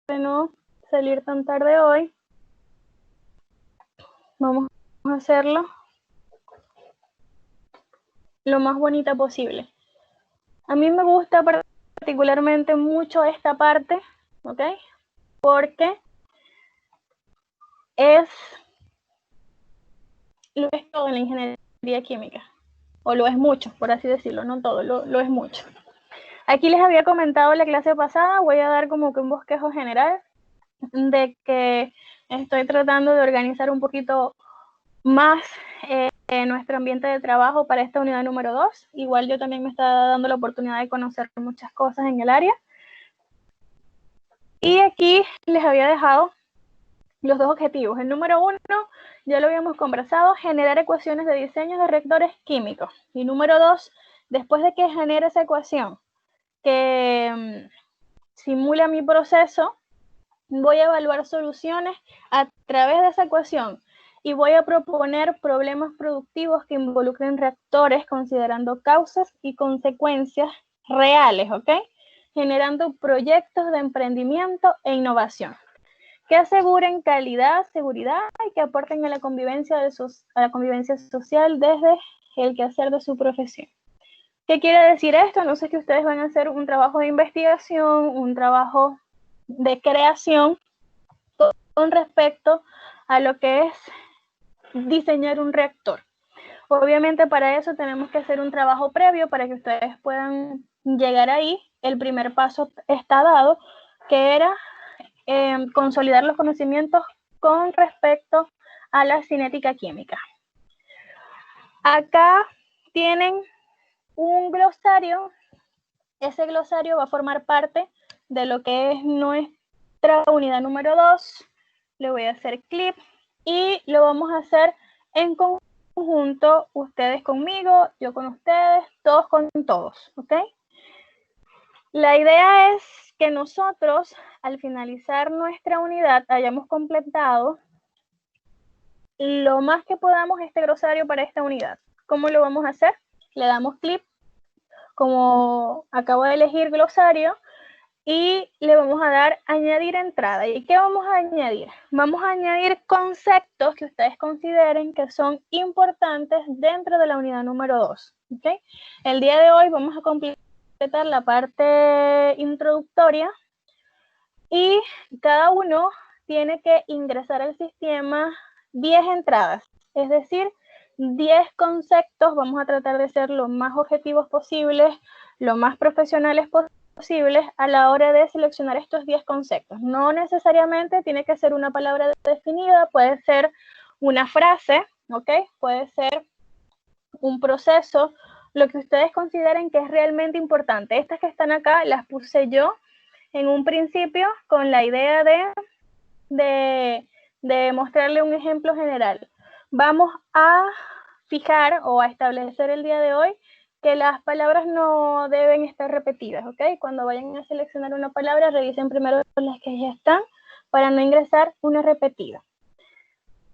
no salir tan tarde hoy, vamos a hacerlo lo más bonita posible. A mí me gusta particularmente mucho esta parte, ¿ok? Porque lo es todo en la ingeniería química, o lo es mucho, por así decirlo, no todo, lo es mucho. Aquí les había comentado en la clase pasada, voy a dar como que un bosquejo general de que estoy tratando de organizar un poquito más nuestro ambiente de trabajo para esta unidad número 2. Igual yo también me estaba dando la oportunidad de conocer muchas cosas en el área. Y aquí les había dejado los dos objetivos. El número 1, ya lo habíamos conversado, generar ecuaciones de diseño de reactores químicos. Y número 2, después de que genere esa ecuación que simula mi proceso, voy a evaluar soluciones a través de esa ecuación y voy a proponer problemas productivos que involucren reactores considerando causas y consecuencias reales, ¿ok? Generando proyectos de emprendimiento e innovación que aseguren calidad, seguridad y que aporten a la convivencia social desde el quehacer de su profesión. ¿Qué quiere decir esto? No sé, que ustedes van a hacer un trabajo de investigación, un trabajo de creación con respecto a lo que es diseñar un reactor. Obviamente para eso tenemos que hacer un trabajo previo para que ustedes puedan llegar ahí. El primer paso está dado, que era consolidar los conocimientos con respecto a la cinética química. Acá tienen un glosario. Ese glosario va a formar parte de lo que es nuestra unidad número 2. Le voy a hacer clip y lo vamos a hacer en conjunto, ustedes conmigo, yo con ustedes, todos con todos, ¿ok? La idea es que nosotros, al finalizar nuestra unidad, hayamos completado lo más que podamos este glosario para esta unidad. ¿Cómo lo vamos a hacer? Le damos clip, como acabo de elegir glosario, y le vamos a dar añadir entrada. ¿Y qué vamos a añadir? Vamos a añadir conceptos que ustedes consideren que son importantes dentro de la unidad número 2. ¿Okay? El día de hoy vamos a completar la parte introductoria y cada uno tiene que ingresar al sistema 10 entradas, es decir, 10 conceptos. Vamos a tratar de ser lo más objetivos posibles, lo más profesionales posibles a la hora de seleccionar estos 10 conceptos. No necesariamente tiene que ser una palabra definida, puede ser una frase, ¿ok? Puede ser un proceso, lo que ustedes consideren que es realmente importante. Estas que están acá las puse yo en un principio con la idea de mostrarle un ejemplo general. Vamos a fijar o a establecer el día de hoy que las palabras no deben estar repetidas, ¿ok? Cuando vayan a seleccionar una palabra, revisen primero las que ya están para no ingresar una repetida.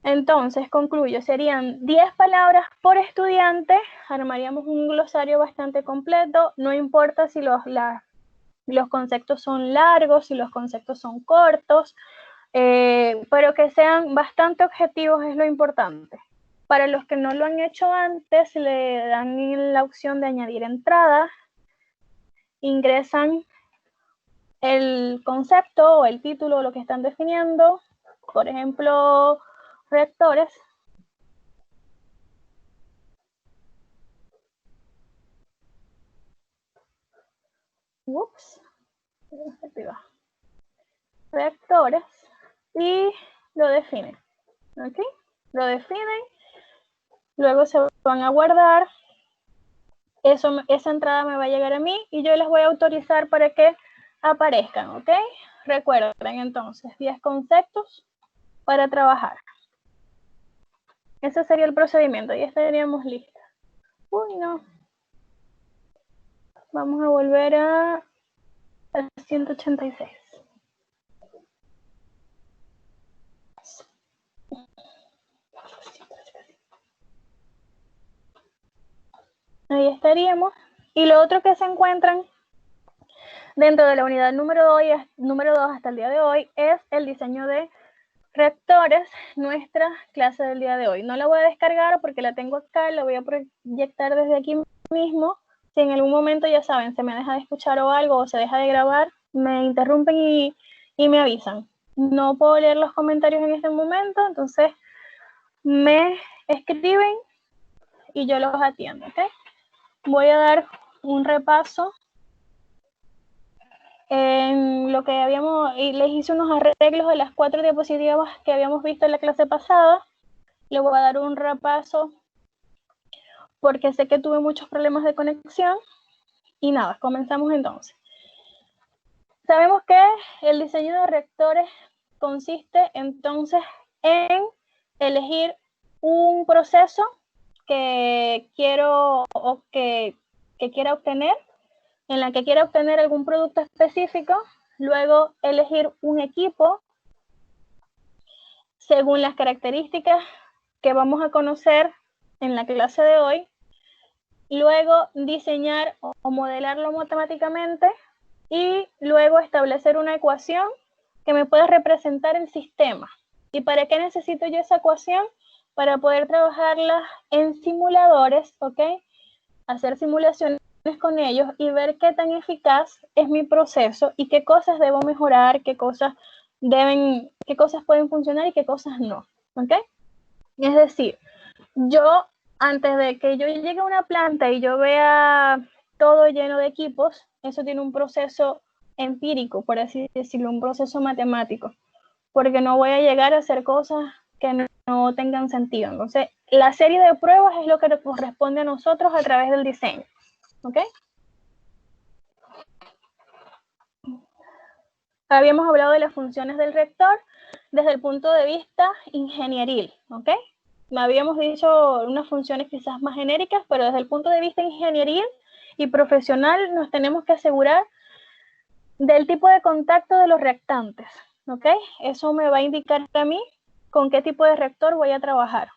Entonces, concluyo, serían 10 palabras por estudiante, armaríamos un glosario bastante completo, no importa si los conceptos son largos, si los conceptos son cortos, pero que sean bastante objetivos es lo importante. Para los que no lo han hecho antes, le dan la opción de añadir entrada, ingresan el concepto o el título o lo que están definiendo, por ejemplo, reactores. Ups, reactores y lo definen, ¿ok? Lo definen, luego se van a guardar. Esa entrada me va a llegar a mí y yo les voy a autorizar para que aparezcan, ¿ok? Recuerden entonces 10 conceptos para trabajar. Ese sería el procedimiento, ya estaríamos listos. Uy, no. Vamos a volver a 186. Ahí estaríamos. Y lo otro que se encuentran dentro de la unidad número 2 hasta el día de hoy es el diseño de reactores, nuestra clase del día de hoy. No la voy a descargar porque la tengo acá, la voy a proyectar desde aquí mismo. Si en algún momento, ya saben, se me deja de escuchar o algo, o se deja de grabar, me interrumpen y me avisan. No puedo leer los comentarios en este momento, entonces me escriben y yo los atiendo, ¿ok? Voy a dar un repaso en lo que habíamos, y les hice unos arreglos de las 4 diapositivas que habíamos visto en la clase pasada. Le voy a dar un repaso porque sé que tuve muchos problemas de conexión. Y nada, comenzamos entonces. Sabemos que el diseño de reactores consiste entonces en elegir un proceso que quiero o que quiera obtener, en la que quiera obtener algún producto específico, luego elegir un equipo según las características que vamos a conocer en la clase de hoy, luego diseñar o modelarlo matemáticamente y luego establecer una ecuación que me pueda representar el sistema. ¿Y para qué necesito yo esa ecuación? Para poder trabajarla en simuladores, ¿ok? Hacer simulaciones con ellos y ver qué tan eficaz es mi proceso y qué cosas debo mejorar, qué cosas pueden funcionar y qué cosas no, ¿ok? Es decir, yo antes de que yo llegue a una planta y yo vea todo lleno de equipos, eso tiene un proceso empírico, por así decirlo, un proceso matemático, porque no voy a llegar a hacer cosas que no tengan sentido. Entonces, la serie de pruebas es lo que nos corresponde a nosotros a través del diseño. ¿Ok? Habíamos hablado de las funciones del reactor desde el punto de vista ingenieril. ¿Ok? Habíamos dicho unas funciones quizás más genéricas, pero desde el punto de vista ingenieril y profesional nos tenemos que asegurar del tipo de contacto de los reactantes. ¿Ok? Eso me va a indicar a mí con qué tipo de reactor voy a trabajar.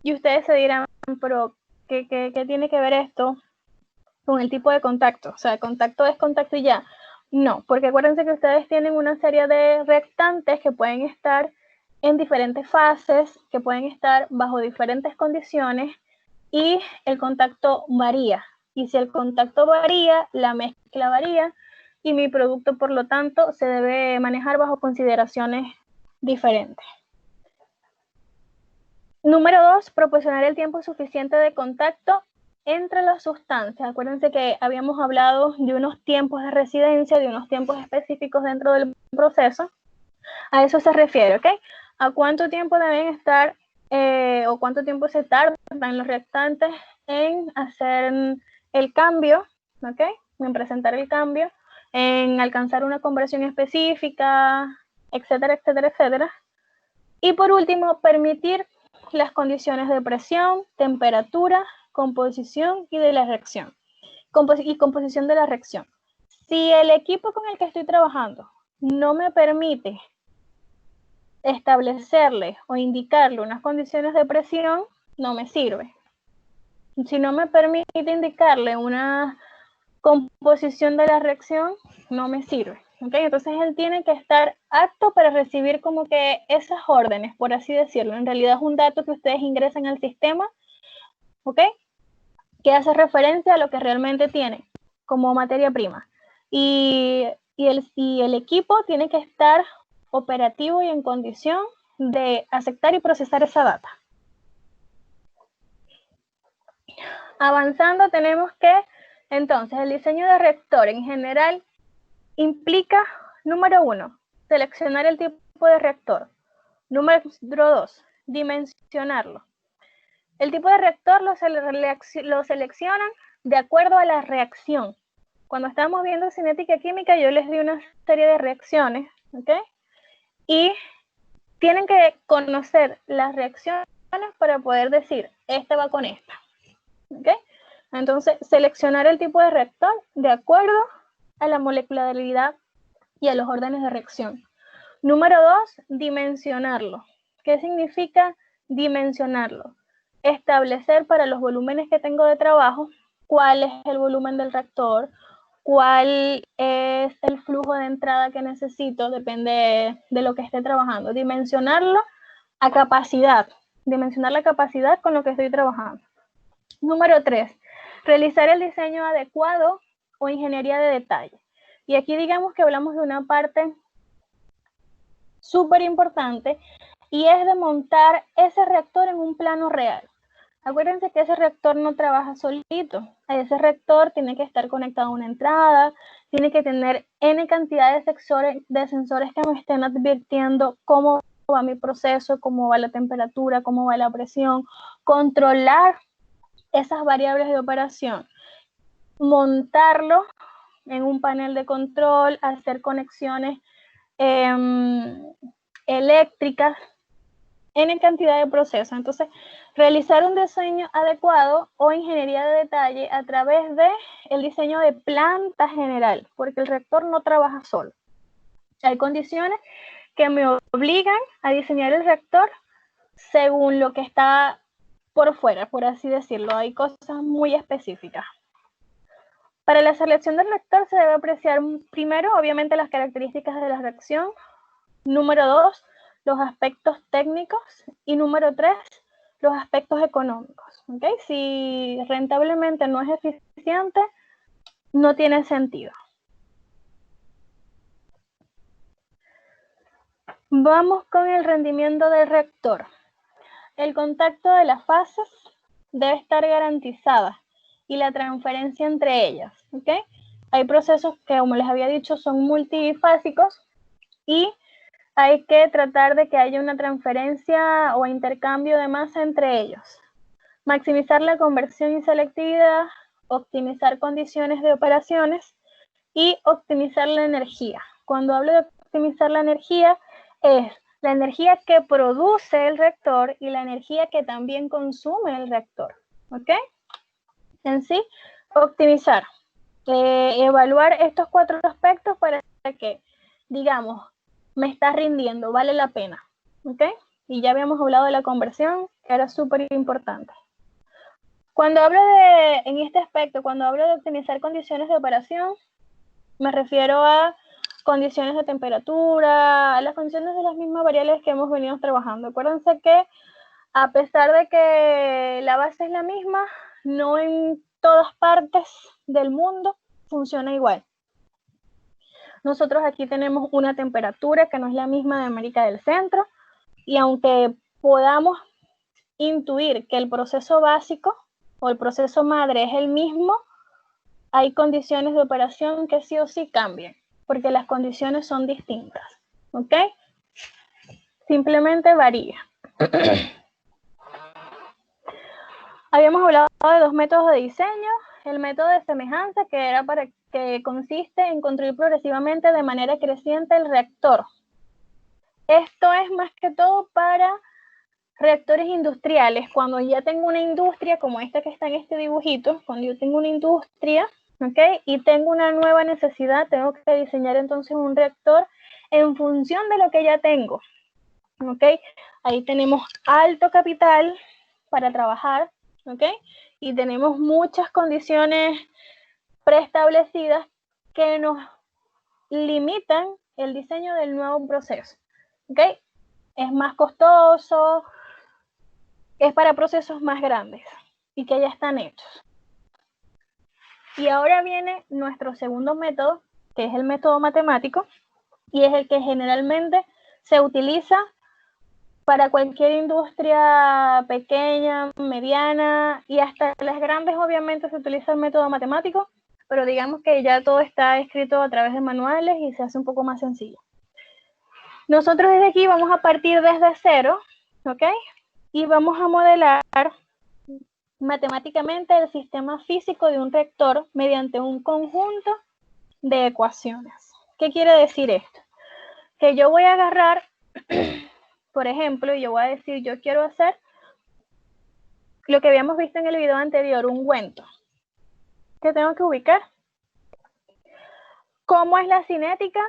Y ustedes se dirán, pero ¿qué tiene que ver esto con el tipo de contacto? O sea, contacto es contacto y ya. No, porque acuérdense que ustedes tienen una serie de reactantes que pueden estar en diferentes fases, que pueden estar bajo diferentes condiciones y el contacto varía. Y si el contacto varía, la mezcla varía y mi producto, por lo tanto, se debe manejar bajo consideraciones diferentes. Número 2, proporcionar el tiempo suficiente de contacto entre las sustancias. Acuérdense que habíamos hablado de unos tiempos de residencia, de unos tiempos específicos dentro del proceso. A eso se refiere, ¿ok? A cuánto tiempo deben estar o cuánto tiempo se tardan los reactantes en hacer el cambio, ¿ok? En presentar el cambio, en alcanzar una conversión específica, etcétera, etcétera, etcétera. Y por último, permitir las condiciones de presión, temperatura, composición y de la reacción. Composición de la reacción. Si el equipo con el que estoy trabajando no me permite establecerle o indicarle unas condiciones de presión, no me sirve. Si no me permite indicarle una composición de la reacción, no me sirve. ¿Okay? Entonces él tiene que estar apto para recibir como que esas órdenes, por así decirlo. En realidad es un dato que ustedes ingresan al sistema, ¿ok? Que hace referencia a lo que realmente tiene como materia prima. Y el equipo tiene que estar operativo y en condición de aceptar y procesar esa data. Avanzando, tenemos que, entonces, el diseño de reactor en general implica, número 1, seleccionar el tipo de reactor. Número 2, dimensionarlo. El tipo de reactor lo seleccionan de acuerdo a la reacción. Cuando estábamos viendo cinética química, yo les di una serie de reacciones, ¿ok? Y tienen que conocer las reacciones para poder decir, esta va con esta, ¿ok? Entonces, seleccionar el tipo de reactor de acuerdo a la molecularidad y a los órdenes de reacción. Número 2, dimensionarlo. ¿Qué significa dimensionarlo? Establecer para los volúmenes que tengo de trabajo cuál es el volumen del reactor, cuál es el flujo de entrada que necesito, depende de lo que esté trabajando. Dimensionarlo a capacidad, dimensionar la capacidad con lo que estoy trabajando. Número 3, realizar el diseño adecuado o ingeniería de detalle. Y aquí digamos que hablamos de una parte súper importante y es de montar ese reactor en un plano real. Acuérdense que ese reactor no trabaja solito. Ese reactor tiene que estar conectado a una entrada, tiene que tener N cantidad de sensores que me estén advirtiendo cómo va mi proceso, cómo va la temperatura, cómo va la presión, controlar esas variables de operación, montarlo en un panel de control, hacer conexiones eléctricas, N cantidad de procesos. Entonces, realizar un diseño adecuado o ingeniería de detalle a través de el diseño de planta general, porque el reactor no trabaja solo. Hay condiciones que me obligan a diseñar el reactor según lo que está por fuera, por así decirlo. Hay cosas muy específicas. Para la selección del reactor se debe apreciar primero, obviamente, las características de la reacción. Número 2, los aspectos técnicos. Y número 3, los aspectos económicos. ¿Okay? Si rentablemente no es eficiente, no tiene sentido. Vamos con el rendimiento del reactor. El contacto de las fases debe estar garantizada y la transferencia entre ellas. ¿Okay? Hay procesos que, como les había dicho, son multifásicos y hay que tratar de que haya una transferencia o intercambio de masa entre ellos. Maximizar la conversión y selectividad, optimizar condiciones de operaciones y optimizar la energía. Cuando hablo de optimizar la energía, es la energía que produce el reactor y la energía que también consume el reactor. ¿Ok? En sí, optimizar. Evaluar estos 4 aspectos para que, digamos, me está rindiendo, vale la pena. ¿Ok? Y ya habíamos hablado de la conversión, que era súper importante. Cuando hablo en este aspecto, cuando hablo de optimizar condiciones de operación, me refiero a condiciones de temperatura, a las condiciones de las mismas variables que hemos venido trabajando. Acuérdense que a pesar de que la base es la misma, no en todas partes del mundo funciona igual. Nosotros aquí tenemos una temperatura que no es la misma de América del Centro, y aunque podamos intuir que el proceso básico o el proceso madre es el mismo, hay condiciones de operación que sí o sí cambian, porque las condiciones son distintas. ¿Ok? Simplemente varía. Habíamos hablado de 2 métodos de diseño. El método de semejanza, que consiste en construir progresivamente de manera creciente el reactor. Esto es más que todo para reactores industriales. Cuando ya tengo una industria como esta que está en este dibujito, cuando yo tengo una industria, ¿okay? Y tengo una nueva necesidad, tengo que diseñar entonces un reactor en función de lo que ya tengo. ¿Okay? Ahí tenemos alto capital para trabajar, ¿okay? Y tenemos muchas condiciones preestablecidas que nos limitan el diseño del nuevo proceso. ¿Okay? Es más costoso, es para procesos más grandes y que ya están hechos. Y ahora viene nuestro segundo método, que es el método matemático, y es el que generalmente se utiliza para cualquier industria pequeña, mediana y hasta las grandes. Obviamente se utiliza el método matemático, pero digamos que ya todo está escrito a través de manuales y se hace un poco más sencillo. Nosotros desde aquí vamos a partir desde cero, ¿ok? Y vamos a modelar matemáticamente el sistema físico de un reactor mediante un conjunto de ecuaciones. ¿Qué quiere decir esto? Que yo voy a agarrar, por ejemplo, y yo voy a decir, yo quiero hacer lo que habíamos visto en el video anterior, un ungüento. ¿Qué tengo que ubicar? ¿Cómo es la cinética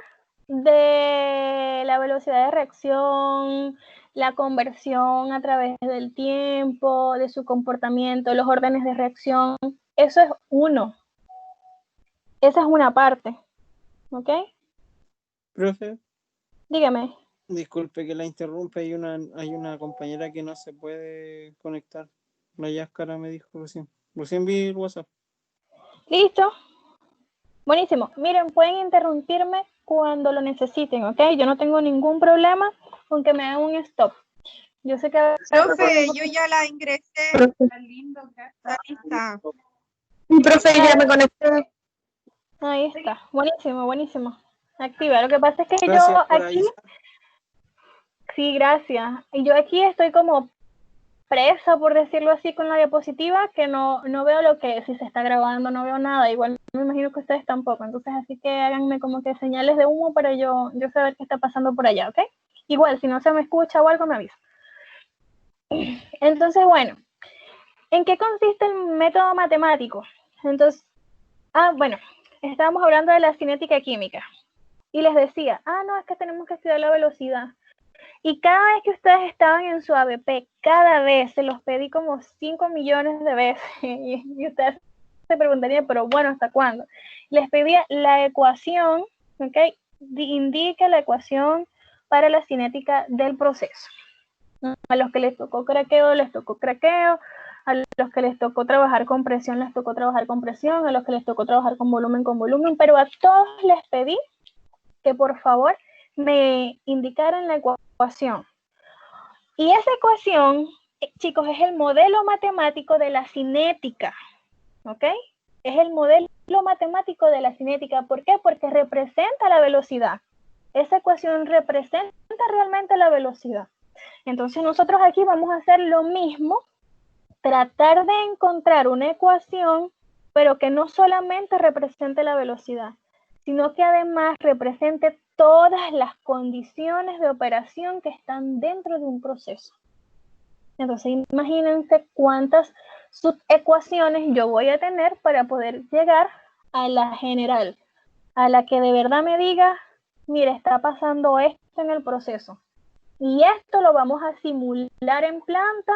de la velocidad de reacción, la conversión a través del tiempo, de su comportamiento, los órdenes de reacción? Eso es uno. Esa es una parte, ¿ok? Profe, Dígame. disculpe que la interrumpa, hay una compañera que no se puede conectar. La Yáscara me dijo recién. Recién vi el WhatsApp. ¿Listo? Buenísimo. Miren, pueden interrumpirme cuando lo necesiten, ¿ok? Yo no tengo ningún problema con que me hagan un stop. Yo sé que... Profe, yo ya la ingresé. Está lindo, está lista. Profe, ya me conecté. Ahí está. Buenísimo, buenísimo. Activa. Lo que pasa es que Gracias yo por aquí... avisar. Sí, gracias. Y yo aquí estoy como presa, por decirlo así, con la diapositiva, que no veo lo que, si se está grabando, no veo nada. Igual me imagino que ustedes tampoco. Entonces, así que háganme como que señales de humo para yo saber qué está pasando por allá, ¿ok? Igual, si no se me escucha o algo, me avisa. Entonces, bueno, ¿en qué consiste el método matemático? Entonces, bueno, estábamos hablando de la cinética química. Y les decía, no, es que tenemos que estudiar la velocidad. Y cada vez que ustedes estaban en su ABP, cada vez se los pedí como 5 millones de veces. Y ustedes se preguntarían, pero bueno, ¿hasta cuándo? Les pedía la ecuación, ¿ok? Indica la ecuación para la cinética del proceso. A los que les tocó craqueo, les tocó craqueo. A los que les tocó trabajar con presión, les tocó trabajar con presión. A los que les tocó trabajar con volumen. Pero a todos les pedí que por favor me indicaran la ecuación. Y esa ecuación, chicos, es el modelo matemático de la cinética, ¿ok? Es el modelo matemático de la cinética. ¿Por qué? Porque representa la velocidad. Esa ecuación representa realmente la velocidad. Entonces nosotros aquí vamos a hacer lo mismo, tratar de encontrar una ecuación, pero que no solamente represente la velocidad, sino que además represente todas las condiciones de operación que están dentro de un proceso. Entonces imagínense cuántas subecuaciones yo voy a tener para poder llegar a la general, a la que de verdad me diga, mire, está pasando esto en el proceso. Y esto lo vamos a simular en planta,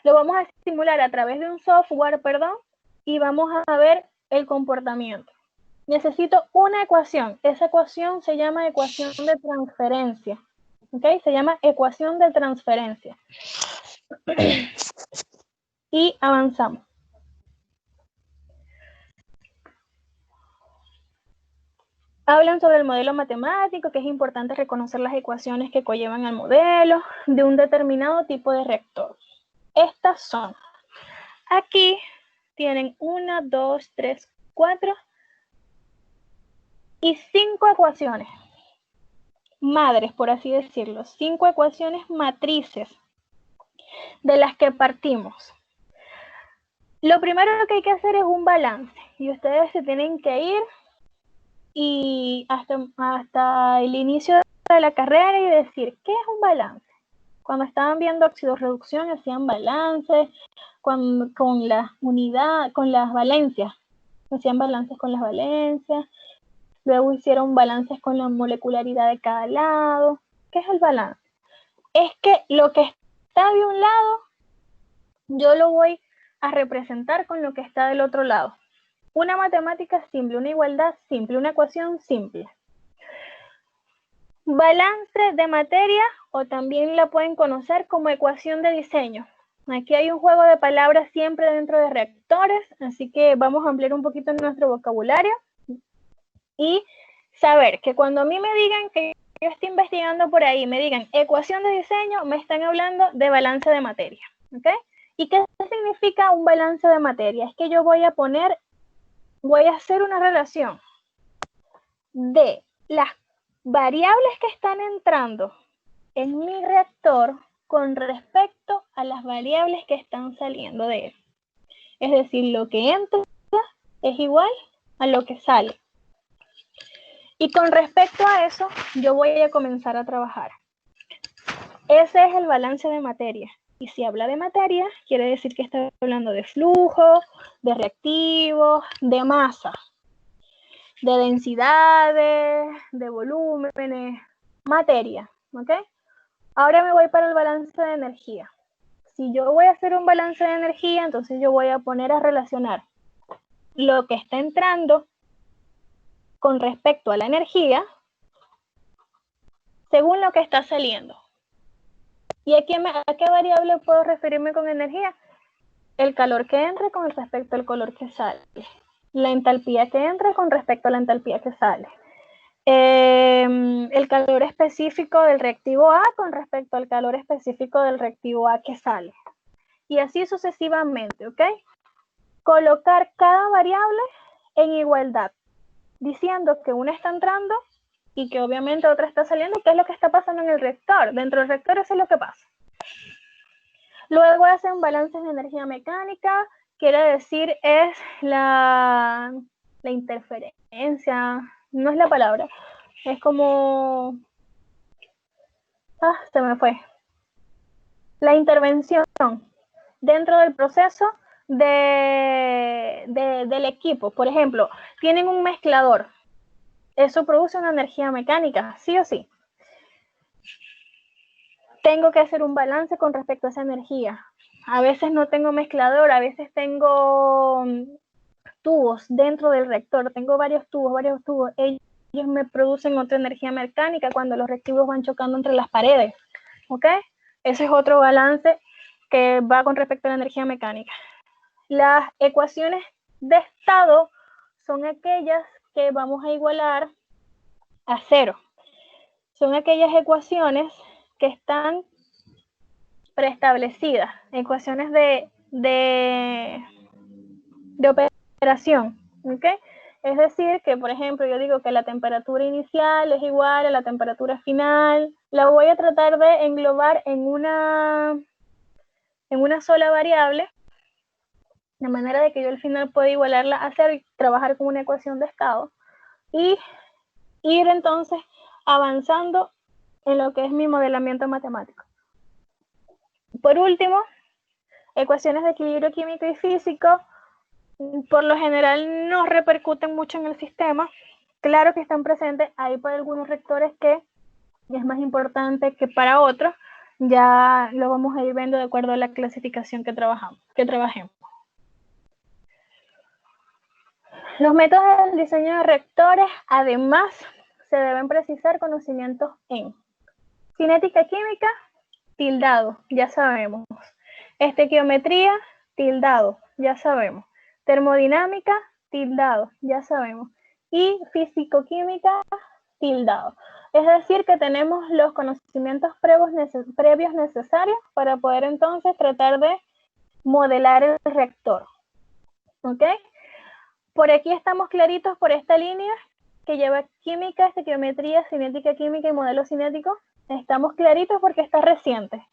lo vamos a simular a través de un software, y vamos a ver el comportamiento. Necesito una ecuación. Esa ecuación se llama ecuación de transferencia. ¿Ok? Se llama ecuación de transferencia. Y avanzamos. Hablan sobre el modelo matemático, que es importante reconocer las ecuaciones que conllevan al modelo de un determinado tipo de reactor. Estas son. Aquí tienen 1, 2, 3, 4 y 5 ecuaciones madres, por así decirlo. 5 ecuaciones matrices de las que partimos. Lo primero que hay que hacer es un balance. Y ustedes se tienen que ir y hasta el inicio de la carrera y decir, ¿qué es un balance? Cuando estaban viendo oxidorreducción hacían balances con las unidades, con las valencias. Hacían balances con las valencias. Luego hicieron balances con la molecularidad de cada lado. ¿Qué es el balance? Es que lo que está de un lado, yo lo voy a representar con lo que está del otro lado. Una matemática simple, una igualdad simple, una ecuación simple. Balance de materia, o también la pueden conocer como ecuación de diseño. Aquí hay un juego de palabras siempre dentro de reactores, así que vamos a ampliar un poquito nuestro vocabulario y saber que cuando a mí me digan que yo estoy investigando por ahí, me digan ecuación de diseño, me están hablando de balance de materia, ¿ok? ¿Y qué significa un balance de materia? Es que yo voy a hacer una relación de las variables que están entrando en mi reactor con respecto a las variables que están saliendo de él. Es decir, lo que entra es igual a lo que sale. Y con respecto a eso, yo voy a comenzar a trabajar. Ese es el balance de materia. Y si habla de materia, quiere decir que está hablando de flujo, de reactivos, de masa, de densidades, de volúmenes, materia, ¿ok? Ahora me voy para el balance de energía. Si yo voy a hacer un balance de energía, entonces yo voy a poner a relacionar lo que está entrando con respecto a la energía según lo que está saliendo. ¿Y a qué variable puedo referirme con energía? El calor que entra con respecto al calor que sale. La entalpía que entra con respecto a la entalpía que sale. El calor específico del reactivo A con respecto al calor específico del reactivo A que sale. Y así sucesivamente, ¿ok? Colocar cada variable en igualdad, diciendo que una está entrando y que obviamente otra está saliendo. ¿Qué es lo que está pasando en el reactor? Dentro del reactor eso es lo que pasa. Luego hacen balances de energía mecánica, quiere decir es la interferencia, no es la palabra, es como, se me fue, la intervención dentro del proceso del equipo. Por ejemplo, tienen un mezclador, eso produce una energía mecánica, sí o sí. Tengo que hacer un balance con respecto a esa energía. A veces no tengo mezclador, a veces tengo tubos dentro del reactor, tengo varios tubos, ellos me producen otra energía mecánica cuando los reactivos van chocando entre las paredes, ¿ok? Ese es otro balance que va con respecto a la energía mecánica. Las ecuaciones de estado son aquellas que vamos a igualar a cero. Son aquellas ecuaciones que están preestablecidas, ecuaciones de operación, ¿ok? Es decir, que por ejemplo yo digo que la temperatura inicial es igual a la temperatura final, la voy a tratar de englobar en una sola variable, de manera de que yo al final pueda igualarla a cero y trabajar con una ecuación de estado y ir entonces avanzando en lo que es mi modelamiento matemático. Por último, ecuaciones de equilibrio químico y físico, por lo general no repercuten mucho en el sistema. Claro que están presentes, hay para algunos reactores que es más importante que para otros, ya lo vamos a ir viendo de acuerdo a la clasificación que trabajemos. Los métodos del diseño de reactores, además, se deben precisar conocimientos en cinética química, tildado, ya sabemos. Estequiometría, tildado, ya sabemos. Termodinámica, tildado, ya sabemos. Y físico-química, tildado. Es decir, que tenemos los conocimientos previos necesarios para poder entonces tratar de modelar el reactor. ¿Ok? Por aquí estamos claritos por esta línea que lleva química, estequiometría, cinética química y modelo cinético. Estamos claritos porque está reciente.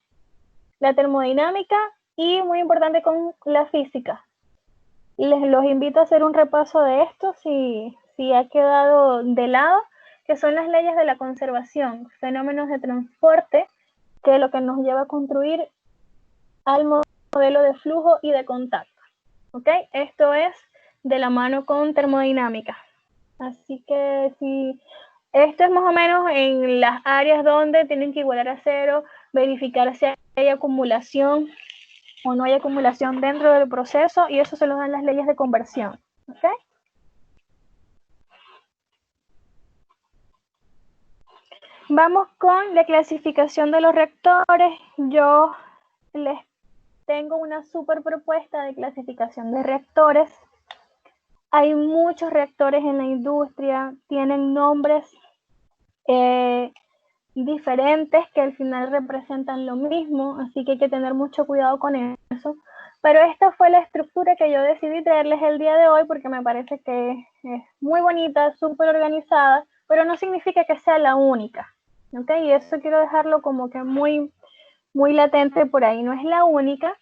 La termodinámica y muy importante con la física. Los invito a hacer un repaso de esto si ha quedado de lado, que son las leyes de la conservación, fenómenos de transporte, que es lo que nos lleva a construir al modelo de flujo y de contacto. ¿Ok? Esto es de la mano con termodinámica. Así que si esto es más o menos en las áreas donde tienen que igualar a cero, verificar si hay acumulación o no hay acumulación dentro del proceso, y eso se lo dan las leyes de conversión. ¿Ok? Vamos con la clasificación de los reactores. Yo les tengo una súper propuesta de clasificación de reactores. Hay muchos reactores en la industria, tienen nombres diferentes que al final representan lo mismo, así que hay que tener mucho cuidado con eso. Pero esta fue la estructura que yo decidí traerles el día de hoy porque me parece que es muy bonita, súper organizada, pero no significa que sea la única, ¿ok? Y eso quiero dejarlo como que muy, muy latente por ahí, no es la única.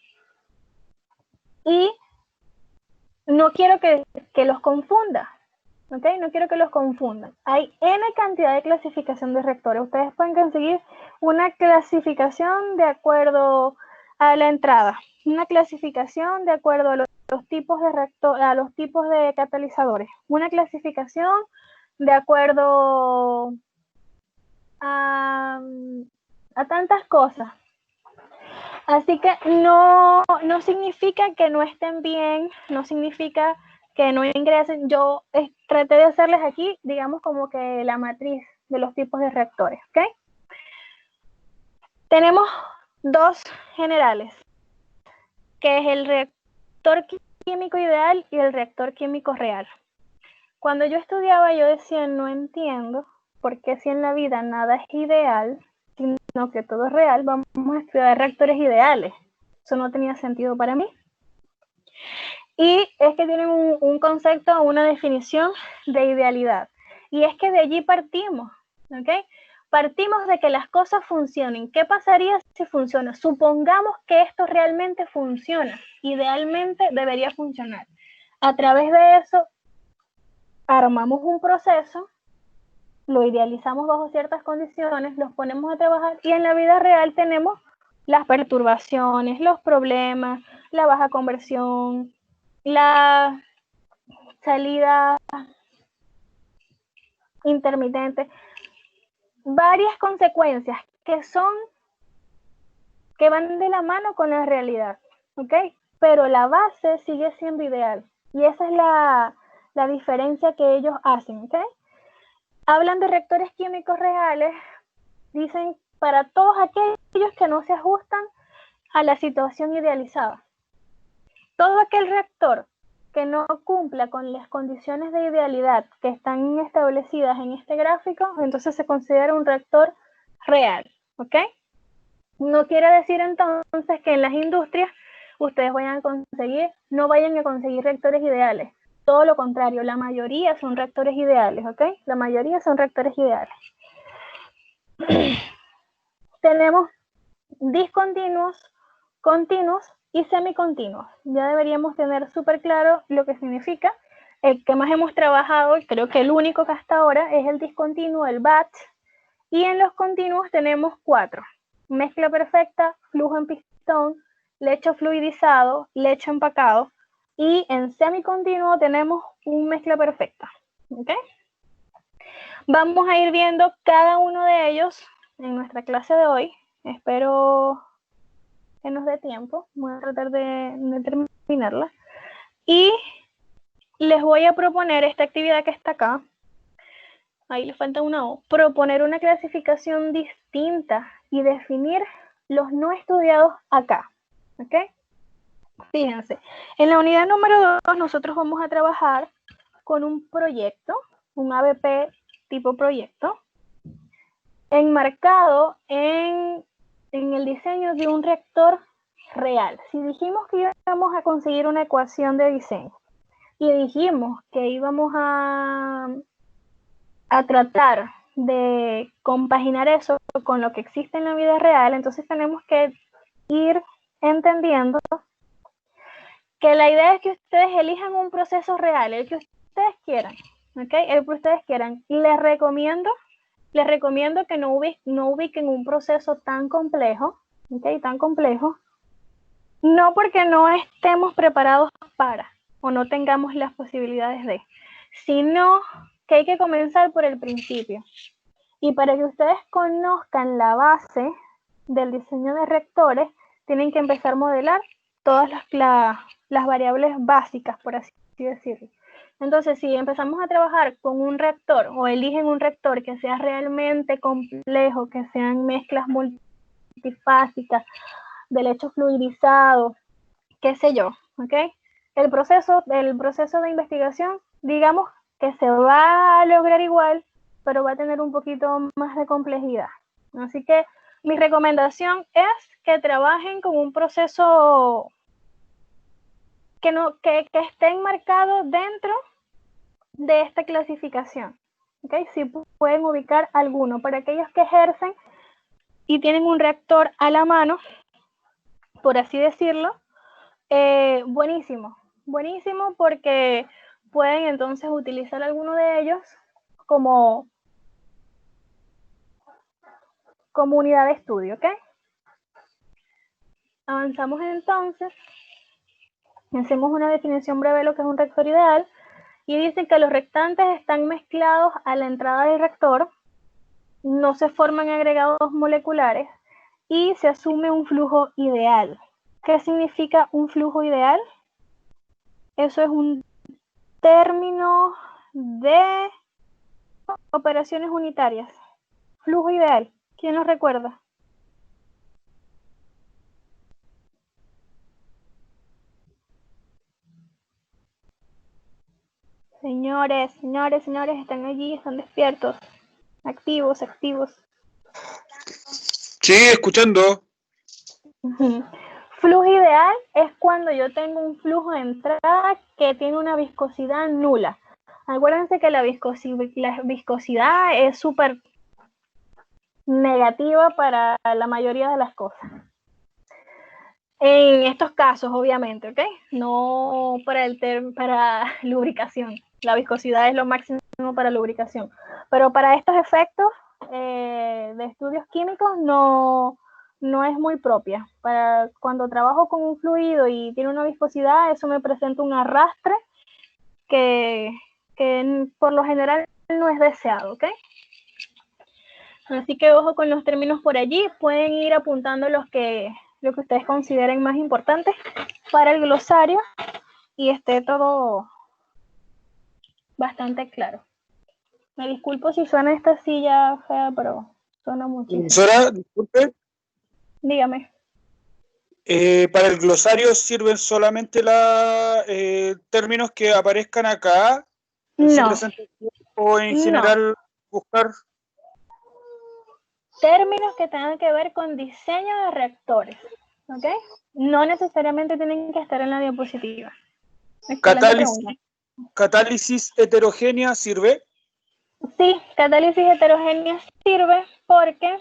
Y no quiero que los confunda, ¿ok? No quiero que los confundan. Hay N cantidad de clasificación de reactores. Ustedes pueden conseguir una clasificación de acuerdo a la entrada, una clasificación de acuerdo a los tipos de reactor, a los tipos de catalizadores, una clasificación de acuerdo a tantas cosas. Así que no significa que no estén bien, no significa que no ingresen, yo traté de hacerles aquí, digamos, como que la matriz de los tipos de reactores, ¿ok? Tenemos dos generales, que es el reactor químico ideal y el reactor químico real. Cuando yo estudiaba, yo decía, no entiendo por qué si en la vida nada es ideal, sino que todo es real, vamos a estudiar reactores ideales. Eso no tenía sentido para mí. Y es que tienen un concepto, una definición de idealidad. Y es que de allí partimos, ¿ok? Partimos de que las cosas funcionen. ¿Qué pasaría si funciona? Supongamos que esto realmente funciona. Idealmente debería funcionar. A través de eso, armamos un proceso, lo idealizamos bajo ciertas condiciones, los ponemos a trabajar y en la vida real tenemos las perturbaciones, los problemas, la baja conversión, la salida intermitente, varias consecuencias que van de la mano con la realidad, ¿ok? Pero la base sigue siendo ideal y esa es la diferencia que ellos hacen, ¿ok? Hablan de reactores químicos reales, dicen para todos aquellos que no se ajustan a la situación idealizada. Todo aquel reactor que no cumpla con las condiciones de idealidad que están establecidas en este gráfico, entonces se considera un reactor real, ¿ok? No quiere decir entonces que en las industrias ustedes no vayan a conseguir reactores ideales. Todo lo contrario, la mayoría son reactores ideales, ¿ok? La mayoría son reactores ideales. Tenemos discontinuos, continuos y semicontinuos. Ya deberíamos tener súper claro lo que significa. El que más hemos trabajado, y creo que el único que hasta ahora, es el discontinuo, el batch. Y en los continuos tenemos 4. Mezcla perfecta, flujo en pistón, lecho fluidizado, lecho empacado. Y en semicontinuo tenemos un mezcla perfecta. ¿Ok? Vamos a ir viendo cada uno de ellos en nuestra clase de hoy. Espero que nos dé tiempo. Voy a tratar de terminarla. Y les voy a proponer esta actividad que está acá. Ahí le falta una O. Proponer una clasificación distinta y definir los no estudiados acá. ¿Ok? Fíjense, en la unidad número 2 nosotros vamos a trabajar con un proyecto, un ABP tipo proyecto, enmarcado en el diseño de un reactor real. Si dijimos que íbamos a conseguir una ecuación de diseño y dijimos que íbamos a tratar de compaginar eso con lo que existe en la vida real, entonces tenemos que ir entendiendo que la idea es que ustedes elijan un proceso real, el que ustedes quieran, ¿ok? El que ustedes quieran. Y les recomiendo que no ubiquen un proceso tan complejo, ¿ok? Tan complejo, no porque no estemos preparados para o no tengamos las posibilidades de, sino que hay que comenzar por el principio. Y para que ustedes conozcan la base del diseño de reactores, tienen que empezar a modelar todas las variables básicas, por así decirlo. Entonces, si empezamos a trabajar con un reactor o eligen un reactor que sea realmente complejo, que sean mezclas multifásicas, de lecho fluidizado, qué sé yo, ¿ok? El proceso de investigación, digamos que se va a lograr igual, pero va a tener un poquito más de complejidad. Así que mi recomendación es que trabajen con un proceso que esté enmarcado dentro de esta clasificación. ¿Okay? Si pueden ubicar alguno. Para aquellos que ejercen y tienen un reactor a la mano, por así decirlo, buenísimo. Buenísimo porque pueden entonces utilizar alguno de ellos como unidad de estudio, ¿ok? Avanzamos entonces. Hacemos una definición breve de lo que es un reactor ideal y dice que los reactantes están mezclados a la entrada del reactor, no se forman agregados moleculares y se asume un flujo ideal. ¿Qué significa un flujo ideal? Eso es término de operaciones unitarias. Flujo ideal. ¿Quién lo recuerda? Señores, están allí, están despiertos. Activos. Sí, escuchando. Flujo ideal es cuando yo tengo un flujo de entrada que tiene una viscosidad nula. Acuérdense que la viscosidad es súper negativa para la mayoría de las cosas. En estos casos, obviamente, ¿ok? No para lubricación. La viscosidad es lo máximo para lubricación. Pero para estos efectos de estudios químicos no es muy propia. Para cuando trabajo con un fluido y tiene una viscosidad, eso me presenta un arrastre que por lo general no es deseado, ¿ok? Así que ojo con los términos por allí. Pueden ir apuntando lo que ustedes consideren más importantes para el glosario y esté todo bastante claro. Me disculpo si suena esta silla fea, pero suena muchísimo. Profesora, disculpe. Dígame. Para el glosario sirven solamente términos que aparezcan acá en su No. presentación, o en general buscar términos que tengan que ver con diseño de reactores, ¿ok? No necesariamente tienen que estar en la diapositiva. catálisis heterogénea sirve. Sí, catálisis heterogénea sirve porque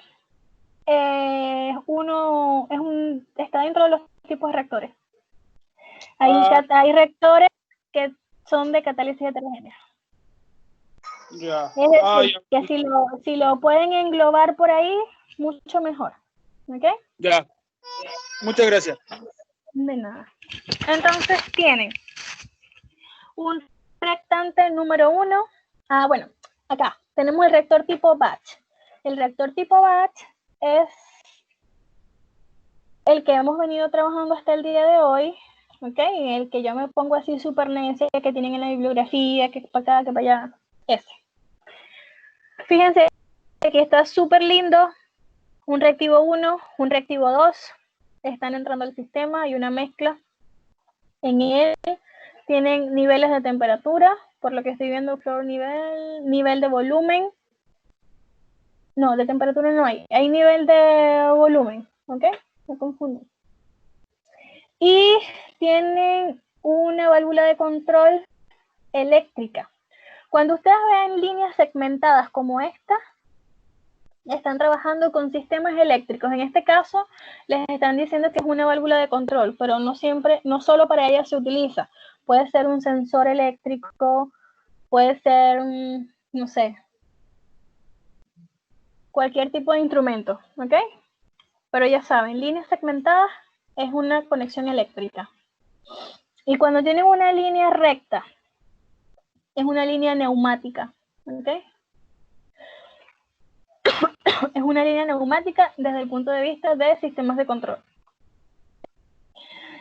está dentro de los tipos de reactores. Hay reactores que son de catálisis heterogénea. Ya. Es decir, que si lo pueden englobar por ahí, mucho mejor. ¿Ok? Ya. Muchas gracias. De nada. Entonces tienen un reactante número 1. Bueno, acá tenemos el reactor tipo batch. El reactor tipo batch es el que hemos venido trabajando hasta el día de hoy, ¿ok? El que yo me pongo así súper necia, que tienen en la bibliografía, que para acá, que para allá, ese. Fíjense que está súper lindo, un reactivo 1, un reactivo 2, están entrando al sistema, hay una mezcla. En él tienen niveles de temperatura, por lo que estoy viendo, nivel de volumen. No, de temperatura no hay nivel de volumen, ¿ok? No confunden. Y tienen una válvula de control eléctrica. Cuando ustedes ven líneas segmentadas como esta, están trabajando con sistemas eléctricos. En este caso, les están diciendo que es una válvula de control, pero no solo para ella se utiliza. Puede ser un sensor eléctrico, puede ser, no sé, cualquier tipo de instrumento, ¿ok? Pero ya saben, líneas segmentadas es una conexión eléctrica. Y cuando tienen una línea recta, es una línea neumática, ¿ok? Es una línea neumática desde el punto de vista de sistemas de control.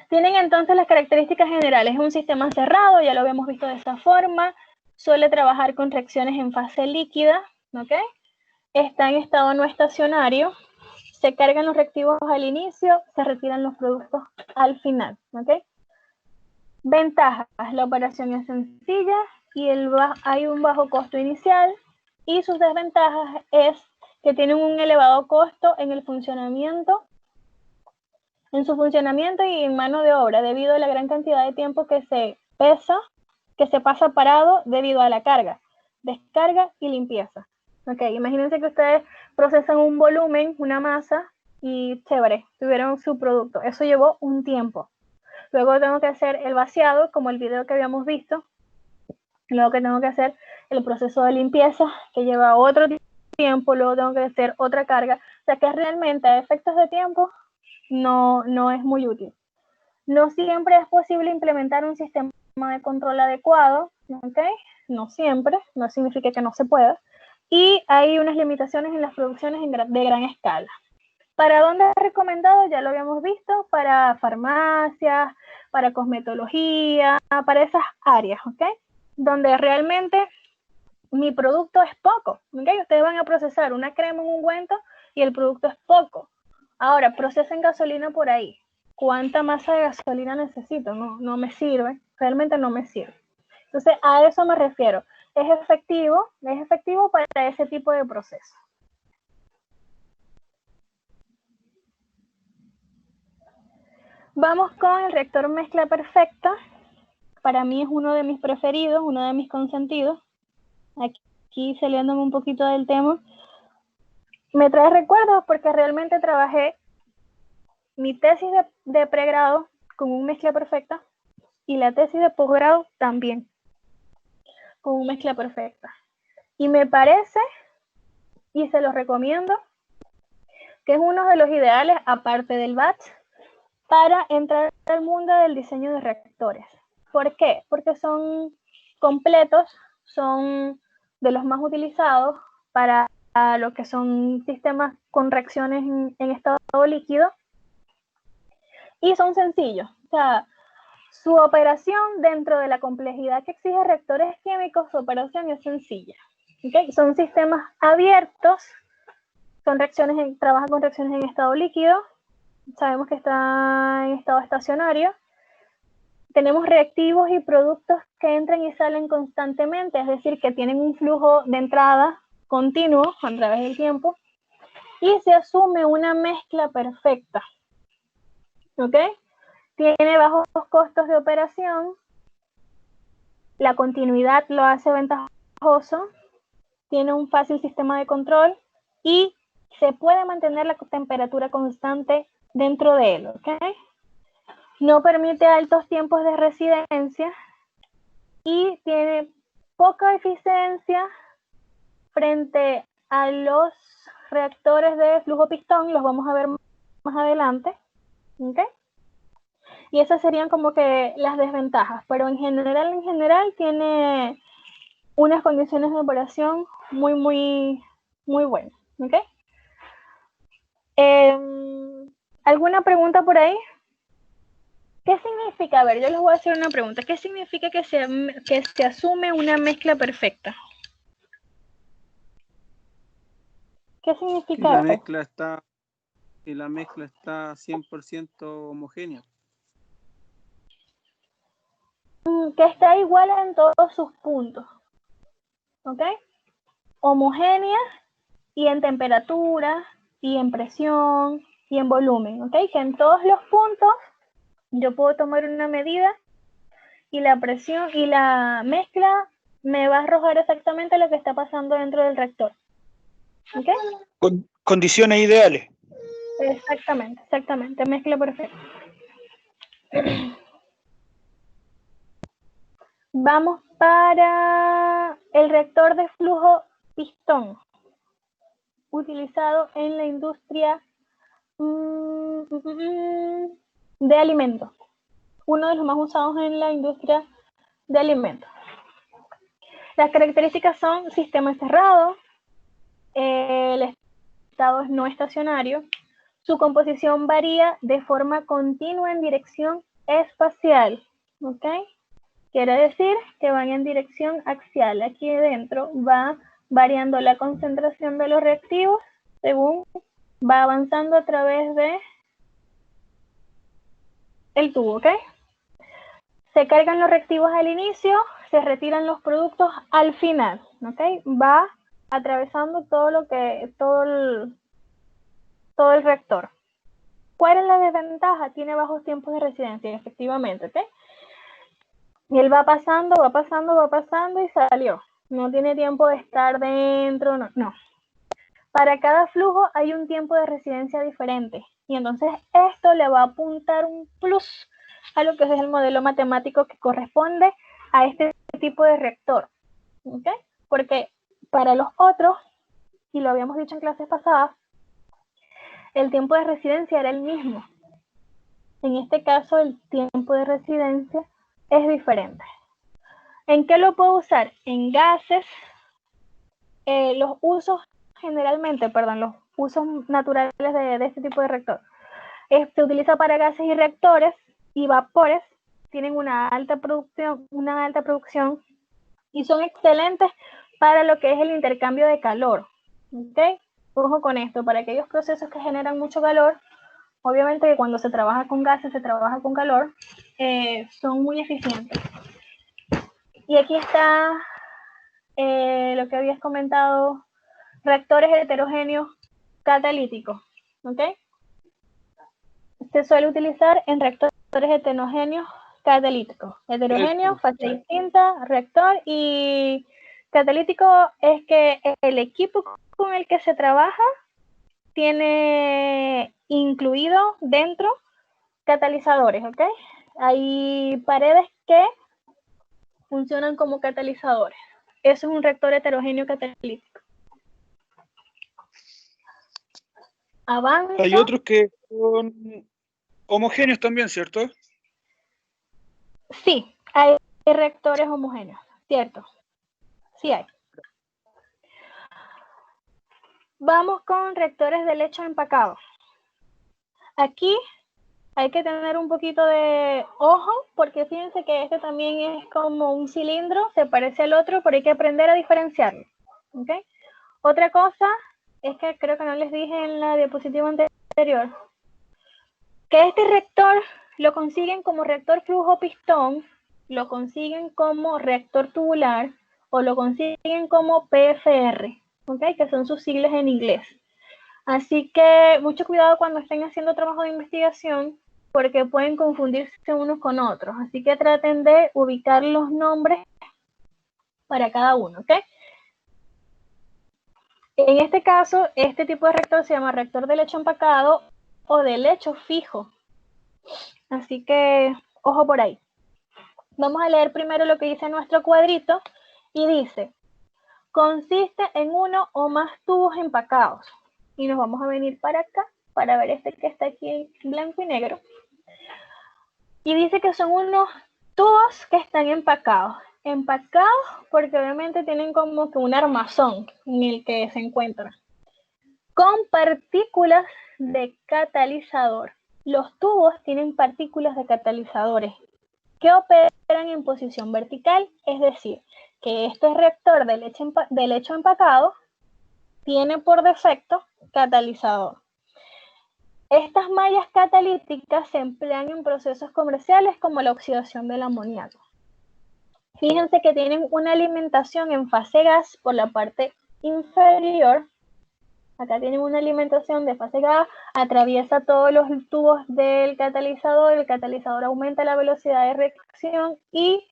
Tienen entonces las características generales. Es un sistema cerrado, ya lo habíamos visto de esta forma. Suele trabajar con reacciones en fase líquida, ¿ok? Está en estado no estacionario. Se cargan los reactivos al inicio, se retiran los productos al final, ¿ok? Ventajas. La operación es sencilla y hay un bajo costo inicial. Y sus desventajas es que tienen un elevado costo en el funcionamiento, en su funcionamiento y en mano de obra, debido a la gran cantidad de tiempo que se pasa parado debido a la carga, descarga y limpieza. Ok, imagínense que ustedes procesan un volumen, una masa, y chévere, tuvieron su producto. Eso llevó un tiempo. Luego tengo que hacer el vaciado, como el video que habíamos visto. Luego que tengo que hacer el proceso de limpieza, que lleva otro tiempo. Luego tengo que hacer otra carga. O sea que realmente a efectos de tiempo no es muy útil. No siempre es posible implementar un sistema de control adecuado, ¿ok? No siempre, no significa que no se pueda. Y hay unas limitaciones en las producciones de gran escala. ¿Para dónde es recomendado? Ya lo habíamos visto, para farmacias, para cosmetología, para esas áreas, ¿ok? donde realmente mi producto es poco. ¿Okay? Ustedes van a procesar una crema, un ungüento, y el producto es poco. Ahora, procesen gasolina por ahí. ¿Cuánta masa de gasolina necesito? No me sirve, realmente no me sirve. Entonces, a eso me refiero. Es efectivo para ese tipo de proceso. Vamos con el reactor mezcla perfecta. Para mí es uno de mis preferidos, uno de mis consentidos. Aquí saliéndome un poquito del tema. Me trae recuerdos porque realmente trabajé mi tesis de pregrado con un mezcla perfecta y la tesis de posgrado también con un mezcla perfecta. Y me parece, y se los recomiendo, que es uno de los ideales, aparte del batch, para entrar al mundo del diseño de reactores. ¿Por qué? Porque son completos, son de los más utilizados para lo que son sistemas con reacciones en estado líquido, y son sencillos. O sea, su operación dentro de la complejidad que exige reactores químicos, su operación es sencilla. ¿Okay? Son sistemas abiertos, son trabajan con reacciones en estado líquido, sabemos que está en estado estacionario. Tenemos reactivos y productos que entran y salen constantemente, es decir, que tienen un flujo de entrada continuo a través del tiempo, y se asume una mezcla perfecta. ¿Ok? Tiene bajos costos de operación, la continuidad lo hace ventajoso, tiene un fácil sistema de control y se puede mantener la temperatura constante dentro de él. ¿Ok? No permite altos tiempos de residencia y tiene poca eficiencia frente a los reactores de flujo pistón, los vamos a ver más adelante. ¿Okay? Y esas serían como que las desventajas, pero en general tiene unas condiciones de operación muy buenas. ¿Okay? ¿Alguna pregunta por ahí? ¿Qué significa? A ver, yo les voy a hacer una pregunta. ¿Qué significa que se asume una mezcla perfecta? ¿Qué significa? Si la mezcla está 100% homogénea. Que está igual en todos sus puntos. ¿Ok? Homogénea y en temperatura, y en presión, y en volumen. ¿Ok? Que en todos los puntos yo puedo tomar una medida y la presión y la mezcla me va a arrojar exactamente lo que está pasando dentro del reactor. ¿Ok? Condiciones ideales. Exactamente, mezcla perfecta. Vamos para el reactor de flujo pistón, utilizado en la industria de alimentos. Uno de los más usados en la industria de alimentos. Las características son sistema cerrado, el estado es no estacionario, su composición varía de forma continua en dirección espacial. ¿Ok? Quiere decir que van en dirección axial. Aquí dentro va variando la concentración de los reactivos según va avanzando a través de el tubo, ¿ok? Se cargan los reactivos al inicio, se retiran los productos al final, ¿ok? Va atravesando todo el reactor. ¿Cuál es la desventaja? Tiene bajos tiempos de residencia, efectivamente, ¿ok? Y él va pasando y salió. No tiene tiempo de estar dentro, no. Para cada flujo hay un tiempo de residencia diferente. Y entonces esto le va a apuntar un plus a lo que es el modelo matemático que corresponde a este tipo de reactor. ¿Ok? Porque para los otros, y lo habíamos dicho en clases pasadas, el tiempo de residencia era el mismo. En este caso, el tiempo de residencia es diferente. ¿En qué lo puedo usar? En gases. Los usos los usos naturales de este tipo de reactor. Se utiliza para gases y reactores y vapores. Tienen una alta producción y son excelentes para lo que es el intercambio de calor. ¿Ok? Ojo con esto, para aquellos procesos que generan mucho calor, obviamente que cuando se trabaja con gases, se trabaja con calor, son muy eficientes. Y aquí está lo que habías comentado, reactores heterogéneos catalíticos. ¿Ok? Se suele utilizar en reactores heterogéneos catalíticos. Heterogéneo, fase distinta, reactor, y catalítico es que el equipo con el que se trabaja tiene incluido dentro catalizadores, ¿ok? Hay paredes que funcionan como catalizadores. Eso es un reactor heterogéneo catalítico. Avanza. Hay otros que son homogéneos también, ¿cierto? Sí, hay reactores homogéneos, ¿cierto? Sí hay. Vamos con reactores de lecho empacado. Aquí hay que tener un poquito de ojo, porque fíjense que este también es como un cilindro, se parece al otro, pero hay que aprender a diferenciarlo. ¿Okay? Otra cosa es que creo que no les dije en la diapositiva anterior, que este reactor lo consiguen como reactor flujo-pistón, lo consiguen como reactor tubular o lo consiguen como PFR, ¿okay? Que son sus siglas en inglés. Así que mucho cuidado cuando estén haciendo trabajo de investigación, porque pueden confundirse unos con otros. Así que traten de ubicar los nombres para cada uno, ¿ok? En este caso, este tipo de reactor se llama reactor de lecho empacado o de lecho fijo. Así que, ojo por ahí. Vamos a leer primero lo que dice nuestro cuadrito y dice, consiste en uno o más tubos empacados. Y nos vamos a venir para acá para ver este que está aquí en blanco y negro. Y dice que son unos tubos que están empacados. Empacados porque obviamente tienen como que un armazón en el que se encuentran. Con partículas de catalizador. Los tubos tienen partículas de catalizadores que operan en posición vertical, es decir, que este reactor de lecho empacado tiene por defecto catalizador. Estas mallas catalíticas se emplean en procesos comerciales como la oxidación del amoníaco. Fíjense que tienen una alimentación en fase gas por la parte inferior. Acá tienen una alimentación de fase gas, atraviesa todos los tubos del catalizador, el catalizador aumenta la velocidad de reacción y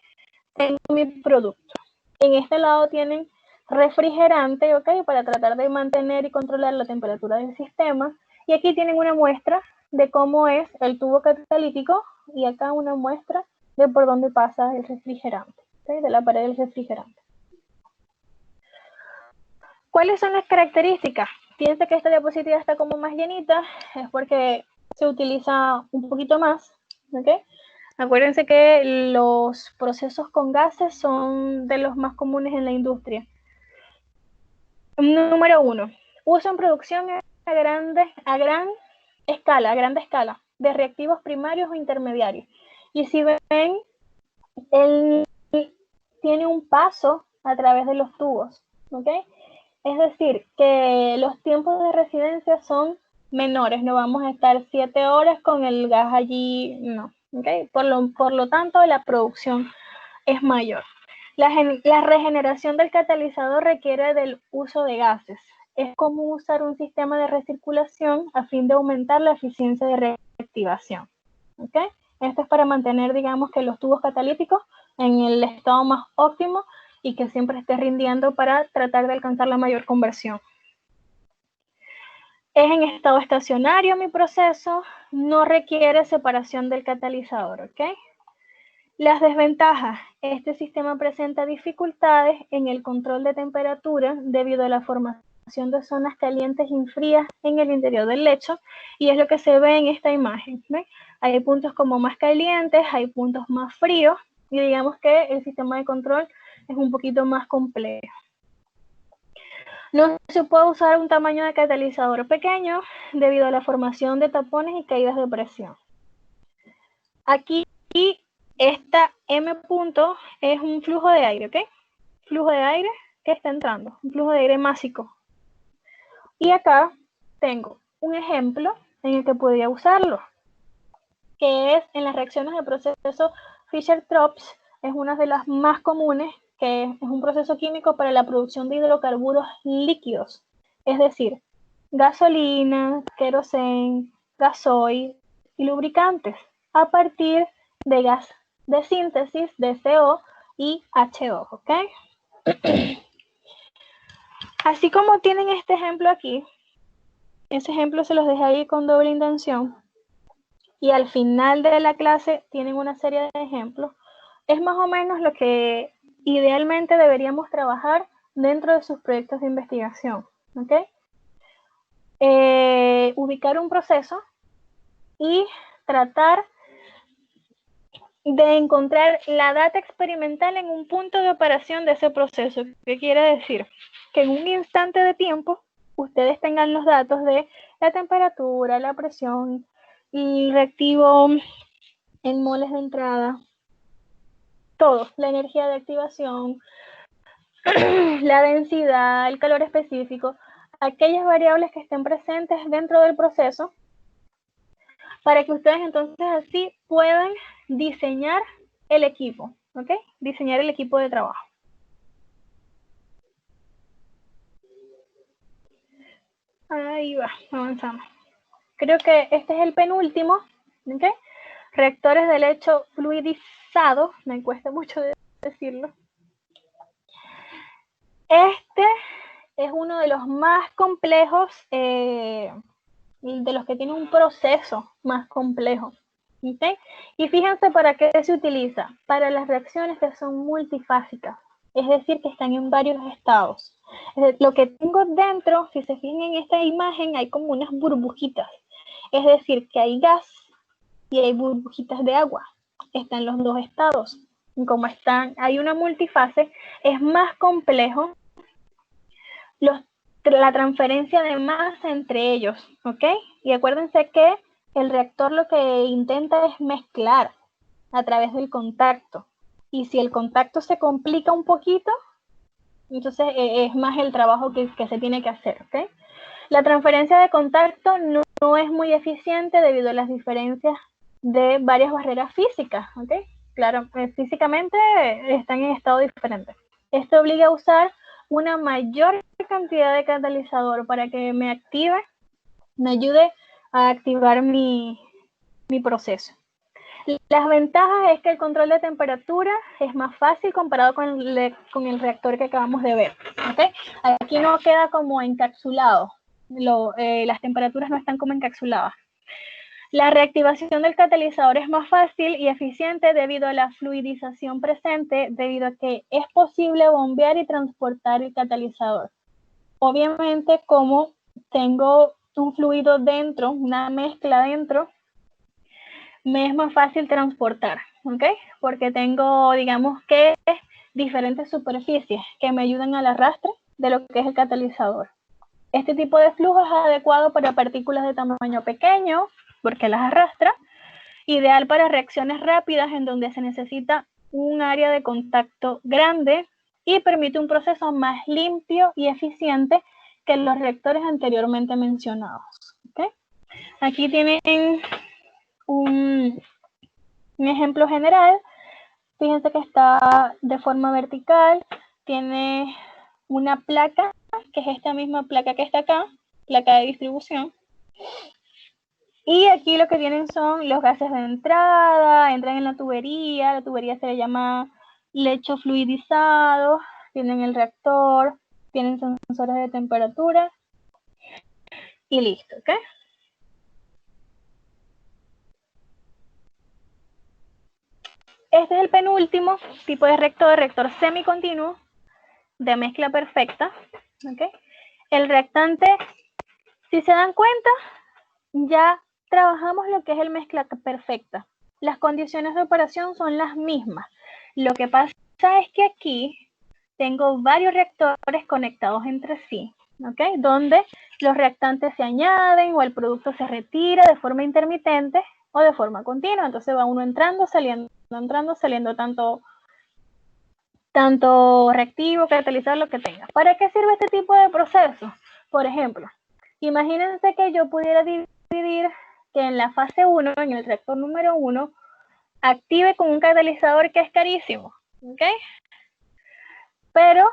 tengo mi producto. En este lado tienen refrigerante, ¿ok? Para tratar de mantener y controlar la temperatura del sistema. Y aquí tienen una muestra de cómo es el tubo catalítico y acá una muestra de por dónde pasa el refrigerante, ¿ok? De la pared del refrigerante. ¿Cuáles son las características? Fíjense que esta diapositiva está como más llenita, es porque se utiliza un poquito más, ¿ok? Acuérdense que los procesos con gases son de los más comunes en la industria. Número 1. Uso en producción a gran escala, de reactivos primarios o intermediarios. Y si ven, él tiene un paso a través de los tubos, ¿ok? Es decir, que los tiempos de residencia son menores, no vamos a estar 7 horas con el gas allí, no, ¿ok? Por lo tanto, la producción es mayor. La regeneración del catalizador requiere del uso de gases. Es común usar un sistema de recirculación a fin de aumentar la eficiencia de reactivación. ¿Ok? Esto es para mantener, digamos, que los tubos catalíticos en el estado más óptimo y que siempre esté rindiendo para tratar de alcanzar la mayor conversión. Es en estado estacionario mi proceso, no requiere separación del catalizador, ¿ok? Las desventajas. Este sistema presenta dificultades en el control de temperatura debido a la formación de zonas calientes y frías en el interior del lecho, y es lo que se ve en esta imagen, ¿ve? Hay puntos como más calientes, hay puntos más fríos, y digamos que el sistema de control es un poquito más complejo. No se puede usar un tamaño de catalizador pequeño debido a la formación de tapones y caídas de presión. Aquí esta M punto es un flujo de aire, ¿ok? flujo de aire que está entrando, un flujo de aire másico. Y acá tengo un ejemplo en el que podría usarlo, que es en las reacciones de proceso Fischer-Tropsch, es una de las más comunes, que es un proceso químico para la producción de hidrocarburos líquidos, es decir, gasolina, queroseno, gasoil y lubricantes, a partir de gas de síntesis de CO y H2, ¿ok? Así como tienen este ejemplo aquí, ese ejemplo se los dejé ahí con doble intención, y al final de la clase tienen una serie de ejemplos, es más o menos lo que idealmente deberíamos trabajar dentro de sus proyectos de investigación, ¿ok? Ubicar un proceso y tratar de encontrar la data experimental en un punto de operación de ese proceso. ¿Qué quiere decir? Que en un instante de tiempo ustedes tengan los datos de la temperatura, la presión, el reactivo en moles de entrada, todo, la energía de activación, la densidad, el calor específico, aquellas variables que estén presentes dentro del proceso, para que ustedes entonces así puedan diseñar el equipo, ¿ok? Diseñar el equipo de trabajo. Ahí va, avanzamos. Creo que este es el penúltimo, ¿ok? Reactores de lecho fluidizado, me cuesta mucho decirlo. Este es uno de los más complejos, de los que tiene un proceso más complejo. ¿Okay? Y fíjense para qué se utiliza. Para las reacciones que son multifásicas, es decir, que están en varios estados. Lo que tengo dentro, si se fijan en esta imagen, hay como unas burbujitas. Es decir, que hay gas y hay burbujitas de agua. Están los dos estados. Y como hay una multifase, es más complejo la transferencia de masa entre ellos, ¿ok? Y acuérdense que el reactor lo que intenta es mezclar a través del contacto. Y si el contacto se complica un poquito, entonces es más el trabajo que se tiene que hacer, ¿ok? La transferencia de contacto no es muy eficiente debido a las diferencias de varias barreras físicas, ¿ok? Claro, físicamente están en estado diferente. Esto obliga a usar una mayor cantidad de catalizador para que me ayude a activar mi proceso. Las ventajas es que el control de temperatura es más fácil comparado con el reactor que acabamos de ver, ¿okay? Aquí no queda como encapsulado, las temperaturas no están como encapsuladas. La reactivación del catalizador es más fácil y eficiente debido a la fluidización presente, debido a que es posible bombear y transportar el catalizador. Obviamente, como tengo un fluido dentro, una mezcla dentro, me es más fácil transportar, ¿ok? Porque tengo, digamos que, diferentes superficies que me ayudan al arrastre de lo que es el catalizador. Este tipo de flujo es adecuado para partículas de tamaño pequeño, porque las arrastra, ideal para reacciones rápidas en donde se necesita un área de contacto grande y permite un proceso más limpio y eficiente que los reactores anteriormente mencionados. ¿Okay? Aquí tienen un ejemplo general. Fíjense que está de forma vertical, tiene una placa, que es esta misma placa que está acá, placa de distribución. Y aquí lo que tienen son los gases de entrada, entran en la tubería se le llama lecho fluidizado, tienen el reactor, tienen sensores de temperatura y listo, ¿ok? Este es el penúltimo tipo de reactor semicontinuo de mezcla perfecta, ¿ok? El reactante, si se dan cuenta, ya trabajamos lo que es el mezcla perfecta. Las condiciones de operación son las mismas. Lo que pasa es que aquí tengo varios reactores conectados entre sí, ¿ok? Donde los reactantes se añaden o el producto se retira de forma intermitente o de forma continua. Entonces va uno entrando, saliendo tanto tanto reactivo, catalizador, lo que tenga. ¿Para qué sirve este tipo de proceso? Por ejemplo, imagínense que yo pudiera dividir que en la fase 1, en el reactor número 1, active con un catalizador que es carísimo, ¿ok? Pero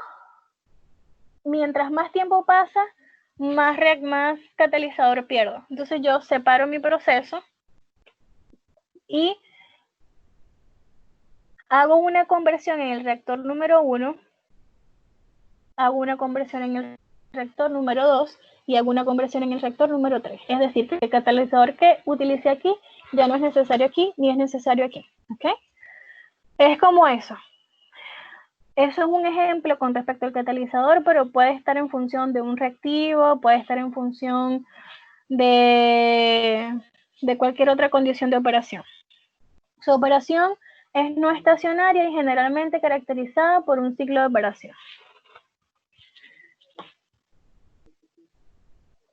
mientras más tiempo pasa, más catalizador pierdo. Entonces yo separo mi proceso y hago una conversión en el reactor número 1, hago una conversión en el reactor número 2 y hago una conversión en el reactor número 3. Es decir, que el catalizador que utilicé aquí ya no es necesario aquí ni es necesario aquí. ¿Ok? Es como eso. Eso es un ejemplo con respecto al catalizador, pero puede estar en función de un reactivo, puede estar en función de cualquier otra condición de operación. Su operación es no estacionaria y generalmente caracterizada por un ciclo de operación.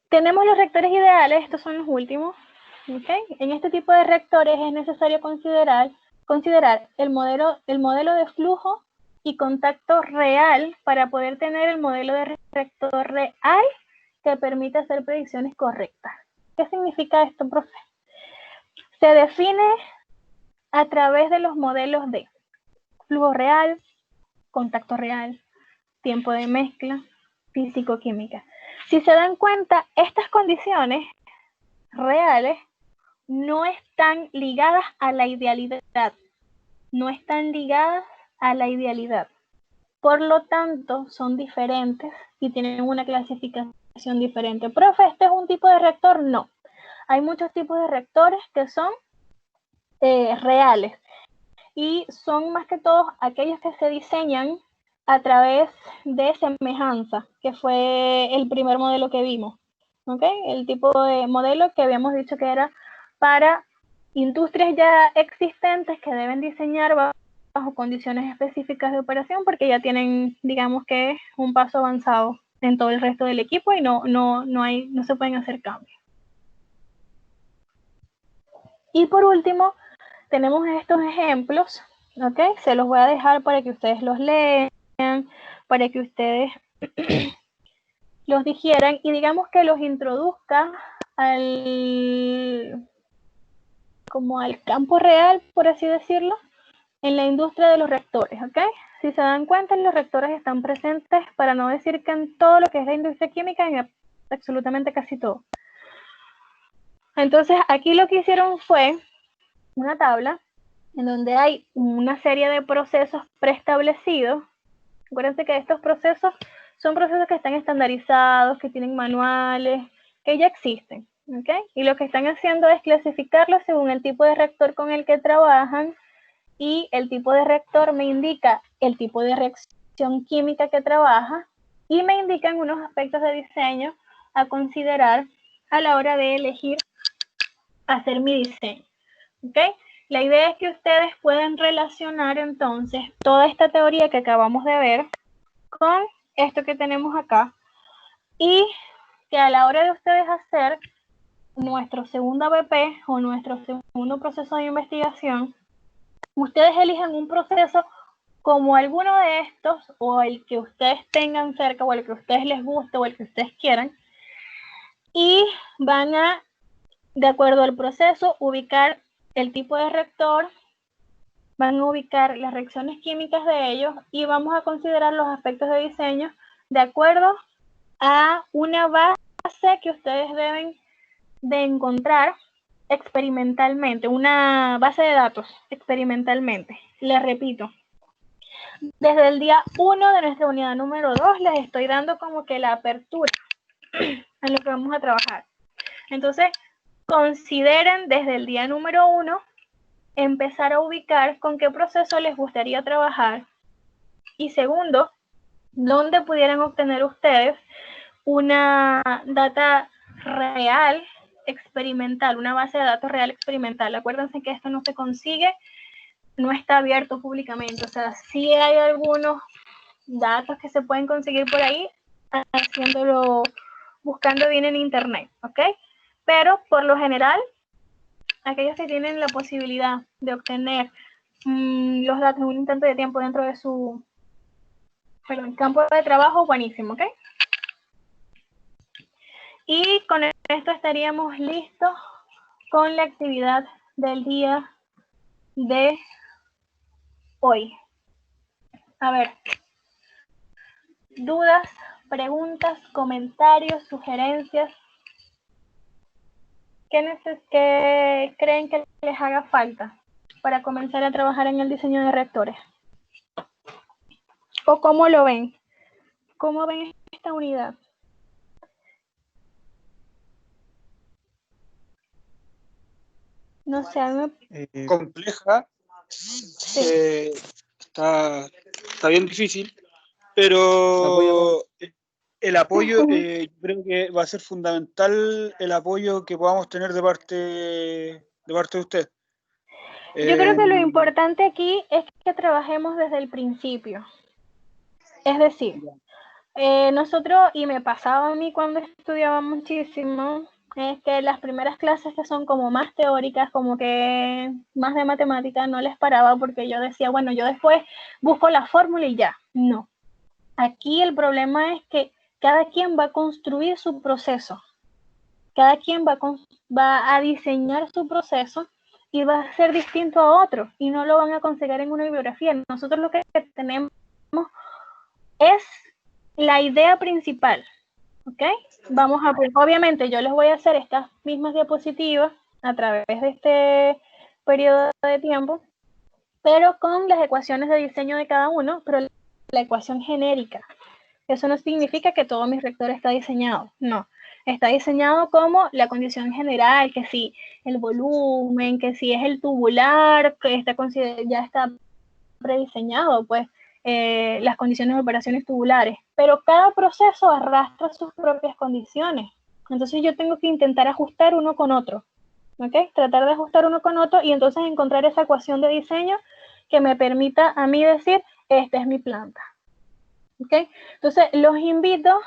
Tenemos los reactores ideales, estos son los últimos. ¿Okay? En este tipo de reactores es necesario considerar el modelo de flujo y contacto real para poder tener el modelo de reactor real que permite hacer predicciones correctas. ¿Qué significa esto, profe? Se define a través de los modelos de flujo real, contacto real, tiempo de mezcla, físico-química. Si se dan cuenta, estas condiciones reales no están ligadas a la idealidad. No están ligadas a la idealidad. Por lo tanto, son diferentes y tienen una clasificación diferente. Profe, ¿este es un tipo de reactor? No. Hay muchos tipos de reactores que son reales y son más que todo aquellos que se diseñan a través de semejanza, que fue el primer modelo que vimos. ¿Okay? El tipo de modelo que habíamos dicho que era para industrias ya existentes que deben diseñar bajo condiciones específicas de operación porque ya tienen, digamos que, un paso avanzado en todo el resto del equipo y no se pueden hacer cambios. Y por último, tenemos estos ejemplos, ¿ok? Se los voy a dejar para que ustedes los lean, para que ustedes los digieran y digamos que los introduzca al campo real, por así decirlo, en la industria de los reactores, ¿ok? Si se dan cuenta, los reactores están presentes, para no decir que en todo lo que es la industria química, en absolutamente casi todo. Entonces, aquí lo que hicieron fue una tabla en donde hay una serie de procesos preestablecidos. Acuérdense que estos procesos son procesos que están estandarizados, que tienen manuales, que ya existen, ¿ok? Y lo que están haciendo es clasificarlos según el tipo de reactor con el que trabajan y el tipo de reactor me indica el tipo de reacción química que trabaja y me indican unos aspectos de diseño a considerar a la hora de elegir hacer mi diseño, ¿ok? La idea es que ustedes puedan relacionar entonces toda esta teoría que acabamos de ver con esto que tenemos acá y que a la hora de ustedes hacer nuestro segundo ABP o nuestro segundo proceso de investigación, ustedes eligen un proceso como alguno de estos o el que ustedes tengan cerca o el que a ustedes les guste o el que ustedes quieran y van a, de acuerdo al proceso, ubicar el tipo de reactor, van a ubicar las reacciones químicas de ellos y vamos a considerar los aspectos de diseño de acuerdo a una base que ustedes deben de encontrar experimentalmente, una base de datos experimentalmente. Les repito, desde el día 1 de nuestra unidad número 2 les estoy dando como que la apertura en lo que vamos a trabajar. Entonces, consideren desde el día número 1 empezar a ubicar con qué proceso les gustaría trabajar y segundo, dónde pudieran obtener ustedes una data real experimental, una base de datos real experimental. Acuérdense que esto no se consigue, no está abierto públicamente, o sea, sí hay algunos datos que se pueden conseguir por ahí buscando bien en internet, ¿ok? Pero por lo general, aquellos que tienen la posibilidad de obtener los datos en un instante de tiempo dentro de su perdón, campo de trabajo buenísimo, ¿ok? Y con esto estaríamos listos con la actividad del día de hoy. A ver, dudas, preguntas, comentarios, sugerencias. ¿Qué creen que les haga falta para comenzar a trabajar en el diseño de reactores? ¿O cómo lo ven? ¿Cómo ven esta unidad? No sé, a mí me... Compleja, Sí. está bien difícil, pero el apoyo, creo que va a ser fundamental el apoyo que podamos tener de parte de usted. Yo creo que lo importante aquí es que trabajemos desde el principio. Es decir, nosotros, y me pasaba a mí cuando estudiaba muchísimo, es que las primeras clases que son como más teóricas, como que más de matemática, no les paraba porque yo decía, bueno, yo después busco la fórmula y ya. No. Aquí el problema es que cada quien va a construir su proceso. Cada quien va a diseñar su proceso y va a ser distinto a otro y no lo van a conseguir en una bibliografía. Nosotros lo que tenemos es la idea principal, ¿ok? Vamos a, obviamente yo les voy a hacer estas mismas diapositivas a través de este periodo de tiempo, pero con las ecuaciones de diseño de cada uno, pero la ecuación genérica. Eso no significa que todo mi reactor está diseñado, no. Está diseñado como la condición general, que si el volumen, que si es el tubular, que ya está prediseñado, pues, las condiciones de operaciones tubulares. Pero cada proceso arrastra sus propias condiciones. Entonces yo tengo que intentar ajustar uno con otro, ¿ok? Tratar de ajustar uno con otro y entonces encontrar esa ecuación de diseño que me permita a mí decir, esta es mi planta. ¿Ok? Entonces, los invito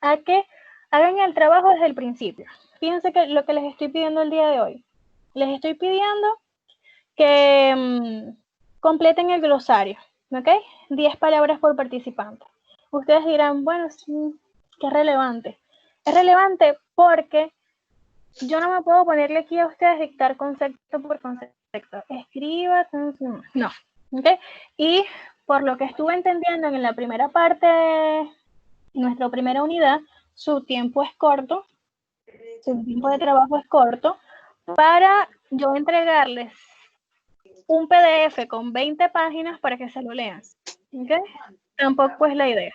a que hagan el trabajo desde el principio. Fíjense que lo que les estoy pidiendo el día de hoy. Les estoy pidiendo que completen el glosario. ¿Ok? 10 palabras por participante. Ustedes dirán, bueno, sí, ¿qué es relevante? Es relevante porque yo no me puedo ponerle aquí a ustedes dictar concepto por concepto. Escriba, no. ¿Ok? Y por lo que estuve entendiendo en la primera parte, nuestra primera unidad, su tiempo es corto, su tiempo de trabajo es corto, para yo entregarles un PDF con 20 páginas para que se lo lean. ¿Okay? Tampoco es la idea.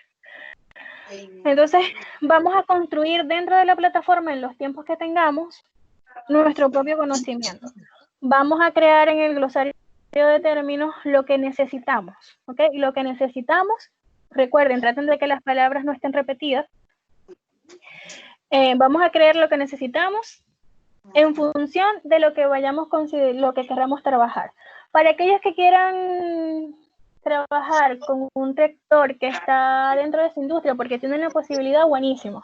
Entonces, vamos a construir dentro de la plataforma, en los tiempos que tengamos, nuestro propio conocimiento. Vamos a crear en el glosario de términos lo que necesitamos, ¿ok? Y lo que necesitamos, recuerden, traten de que las palabras no estén repetidas. Vamos a crear lo que necesitamos en función de lo que vayamos lo que queramos trabajar. Para aquellos que quieran trabajar con un reactor que está dentro de esa industria, porque tienen la posibilidad, buenísimo.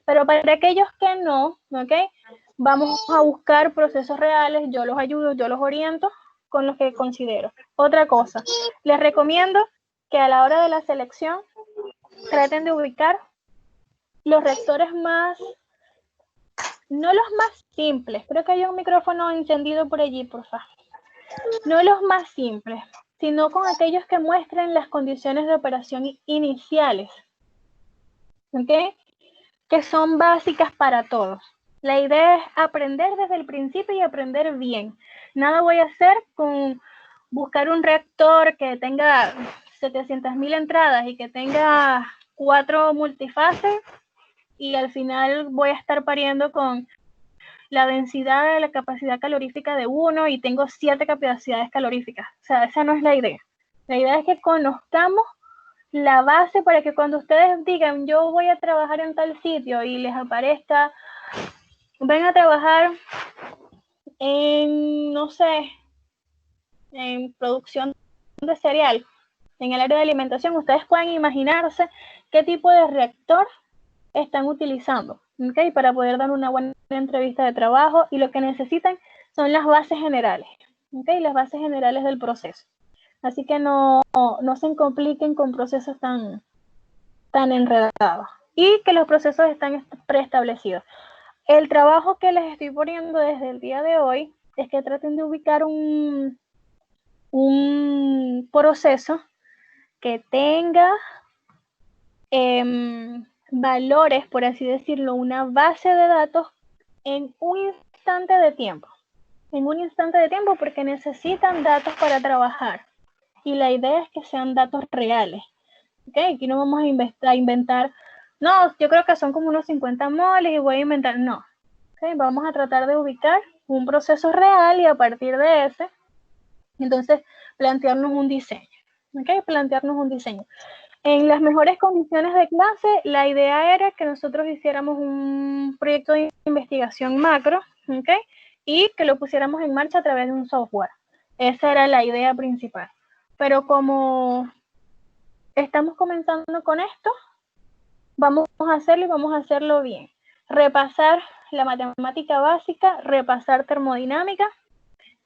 Pero para aquellos que no, ¿ok? Vamos a buscar procesos reales, yo los ayudo, yo los oriento con los que considero. Otra cosa, les recomiendo que a la hora de la selección traten de ubicar los reactores más, no los más simples, creo que hay un micrófono encendido por allí, por favor. No los más simples, sino con aquellos que muestren las condiciones de operación iniciales, ¿ok? Que son básicas para todos. La idea es aprender desde el principio y aprender bien. Nada voy a hacer con buscar un reactor que tenga 700.000 entradas y que tenga 4 multifases y al final voy a estar pariendo con la densidad de la capacidad calorífica de 1 y tengo 7 capacidades caloríficas. O sea, esa no es la idea. La idea es que conozcamos la base para que cuando ustedes digan yo voy a trabajar en tal sitio y les aparezca, ven a trabajar en, no sé, en producción de cereal, en el área de alimentación, ustedes pueden imaginarse qué tipo de reactor están utilizando, ¿ok? Para poder dar una buena entrevista de trabajo y lo que necesitan son las bases generales, ¿ok? Las bases generales del proceso. Así que no se compliquen con procesos tan tan enredados y que los procesos están preestablecidos. El trabajo que les estoy poniendo desde el día de hoy es que traten de ubicar un proceso que tenga valores, por así decirlo, una base de datos en un instante de tiempo. En un instante de tiempo porque necesitan datos para trabajar. Y la idea es que sean datos reales. ¿Okay? Aquí no vamos a inventar, no, yo creo que son como unos 50 moles y voy a inventar, no. ¿Okay? Vamos a tratar de ubicar un proceso real y a partir de ese, entonces, plantearnos un diseño. ¿Okay? Plantearnos un diseño. En las mejores condiciones de clase, la idea era que nosotros hiciéramos un proyecto de investigación macro, ¿okay? Y que lo pusiéramos en marcha a través de un software. Esa era la idea principal. Pero como estamos comenzando con esto, vamos a hacerlo y vamos a hacerlo bien. Repasar la matemática básica, repasar termodinámica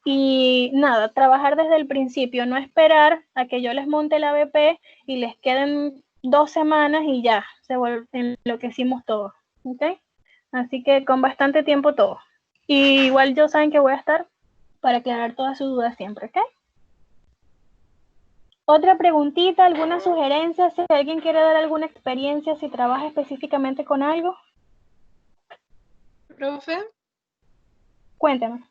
y nada, trabajar desde el principio, no esperar a que yo les monte la BP y les queden 2 semanas y ya, se enloquecimos todos, ¿ok? Así que con bastante tiempo todo. Y igual yo saben que voy a estar para aclarar todas sus dudas siempre, ¿ok? Otra preguntita, alguna sugerencia, si alguien quiere dar alguna experiencia, si trabaja específicamente con algo. Profe, Cuéntame.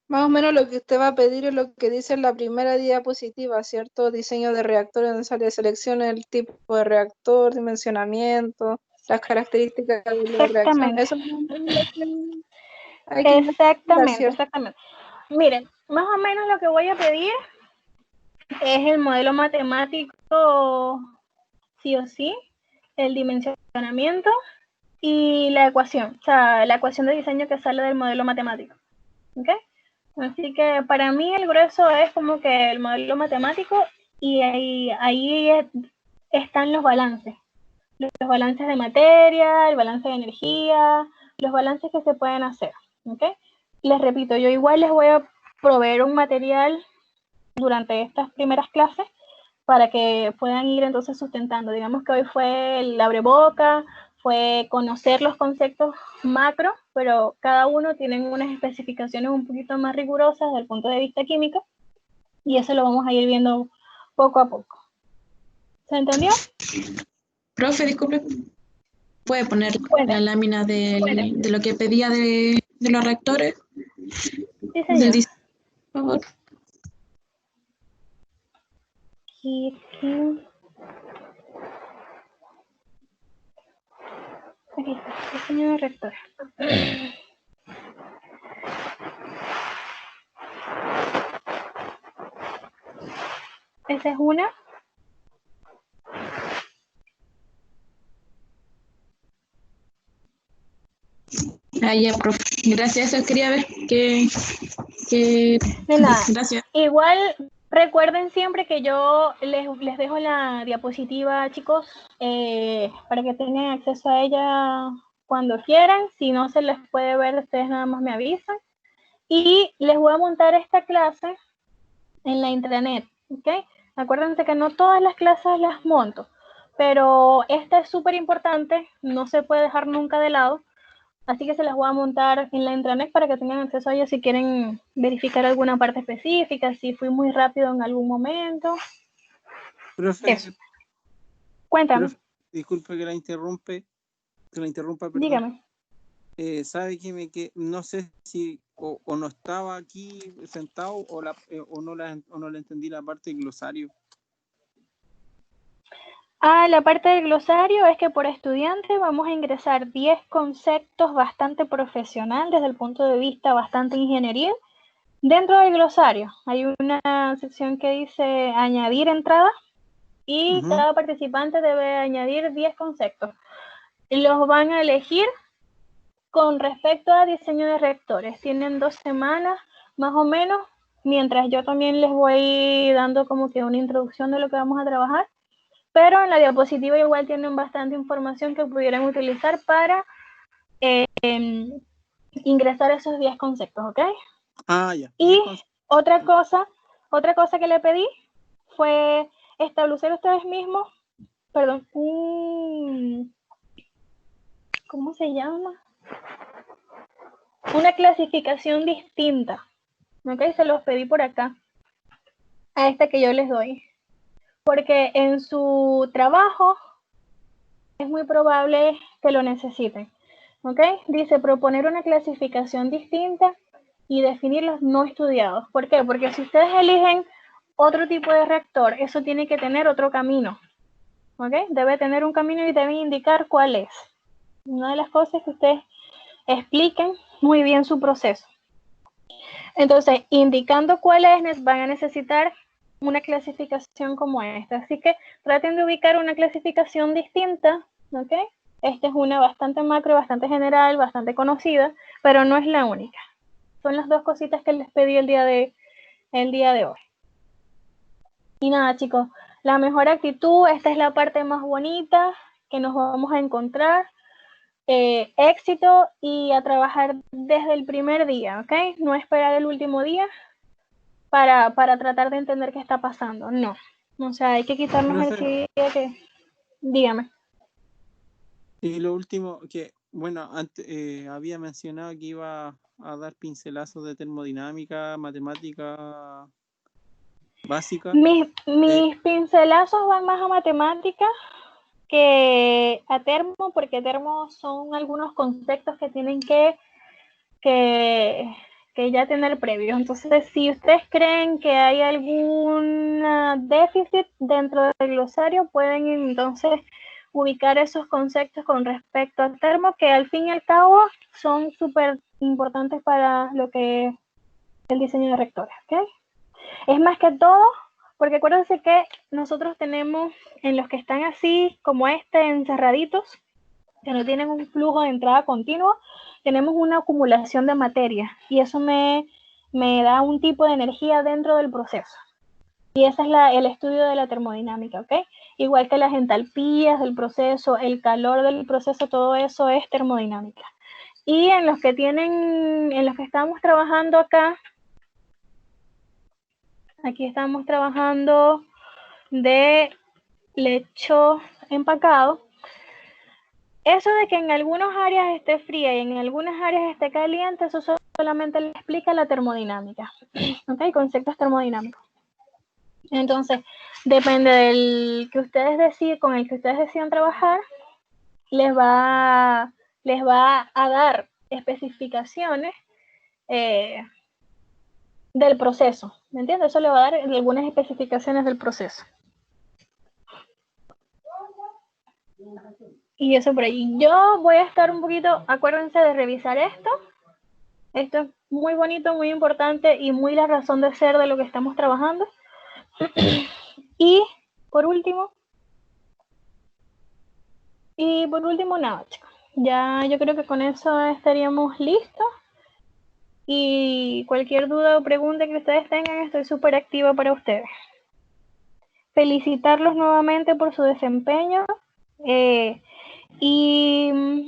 más o menos lo que usted va a pedir es lo que dice en la primera diapositiva, ¿cierto? Diseño de reactores, donde sale selecciona el tipo de reactor, dimensionamiento, las características de la reacción. Eso es lo que hay que investigar, ¿cierto? Exactamente. Miren, más o menos lo que voy a pedir es el modelo matemático, sí o sí, el dimensionamiento y la ecuación, o sea, la ecuación de diseño que sale del modelo matemático. ¿Ok? Así que para mí el grueso es como que el modelo matemático y ahí están los balances. Los balances de materia, el balance de energía, los balances que se pueden hacer. ¿Ok? Les repito, yo igual les voy a proveer un material durante estas primeras clases para que puedan ir entonces sustentando. Digamos que hoy fue el abreboca, fue conocer los conceptos macro, pero cada uno tiene unas especificaciones un poquito más rigurosas desde el punto de vista químico, y eso lo vamos a ir viendo poco a poco. ¿Se entendió? Profe, disculpe, ¿puede poner la lámina de lo que pedía de los reactores? Sí, señor. Por favor. Aquí. Aquí está, diseño de reactor. Esa es una. Ah, ya, profe. Gracias, eso quería ver que... De nada. Gracias. Igual recuerden siempre que yo les dejo la diapositiva, chicos, para que tengan acceso a ella cuando quieran. Si no se les puede ver, ustedes nada más me avisan. Y les voy a montar esta clase en la intranet, ¿ok? Acuérdense que no todas las clases las monto, pero esta es súper importante, no se puede dejar nunca de lado. Así que se las voy a montar en la intranet para que tengan acceso a ella si quieren verificar alguna parte específica, si fui muy rápido en algún momento. Profe, Eso. Cuéntame. profe, disculpe que la interrumpa, perdón. Dígame. Sabe que no sé si o no estaba aquí sentado o no le entendí la parte del glosario. La parte del glosario es que por estudiante vamos a ingresar 10 conceptos bastante profesional desde el punto de vista bastante ingeniería. Dentro del glosario hay una sección que dice añadir entradas y cada participante debe añadir 10 conceptos. Los van a elegir con respecto a diseño de reactores. Tienen 2 semanas más o menos, mientras yo también les voy dando como que una introducción de lo que vamos a trabajar. Pero en la diapositiva igual tienen bastante información que pudieran utilizar para ingresar esos 10 conceptos, ¿ok? Ya. Y otra cosa que le pedí fue establecer ustedes mismos perdón, ¿cómo se llama? Una clasificación distinta. ¿Ok? Se los pedí por acá. A esta que yo les doy. Porque en su trabajo es muy probable que lo necesiten. ¿Ok? Dice proponer una clasificación distinta y definir los no estudiados. ¿Por qué? Porque si ustedes eligen otro tipo de reactor, eso tiene que tener otro camino. ¿Ok? Debe tener un camino y debe indicar cuál es. Una de las cosas es que ustedes expliquen muy bien su proceso. Entonces, indicando cuál es, van a necesitar una clasificación como esta. Así que traten de ubicar una clasificación distinta, ¿ok? Esta es una bastante macro, bastante general, bastante conocida, pero no es la única. Son las dos cositas que les pedí el día de hoy. Y nada, chicos, la mejor actitud, esta es la parte más bonita que nos vamos a encontrar. Éxito y a trabajar desde el primer día, ¿ok? No esperar el último día para tratar de entender qué está pasando, no. O sea, hay que quitarnos el día que... Dígame. Y lo último, que, bueno, antes había mencionado que iba a dar pincelazos de termodinámica, matemática básica. Mis pincelazos van más a matemática que a termo, porque termo son algunos conceptos que tienen que ya tener previos. Entonces, si ustedes creen que hay algún déficit dentro del glosario, pueden entonces ubicar esos conceptos con respecto al termo, que al fin y al cabo son súper importantes para lo que es el diseño de reactores, ¿ok? Es más que todo, porque acuérdense que nosotros tenemos en los que están así, como encerraditos, que no tienen un flujo de entrada continuo, tenemos una acumulación de materia y eso me da un tipo de energía dentro del proceso. Y ese es el estudio de la termodinámica, ¿ok? Igual que las entalpías del proceso, el calor del proceso, todo eso es termodinámica. Y en los que estamos trabajando acá, aquí estamos trabajando de lecho empacado. Eso de que en algunas áreas esté fría y en algunas áreas esté caliente, eso solamente le explica la termodinámica. ¿Ok? Conceptos termodinámicos. Entonces, depende del que ustedes deciden, con el que ustedes decidan trabajar, les va a dar especificaciones del proceso. ¿Me entiendes? Eso le va a dar algunas especificaciones del proceso. Y eso por ahí. Yo voy a estar un poquito, acuérdense de revisar esto. Esto es muy bonito, muy importante y muy la razón de ser de lo que estamos trabajando. Y por último, nada, chicos. Ya yo creo que con eso estaríamos listos. Y cualquier duda o pregunta que ustedes tengan, estoy súper activa para ustedes. Felicitarlos nuevamente por su desempeño. Y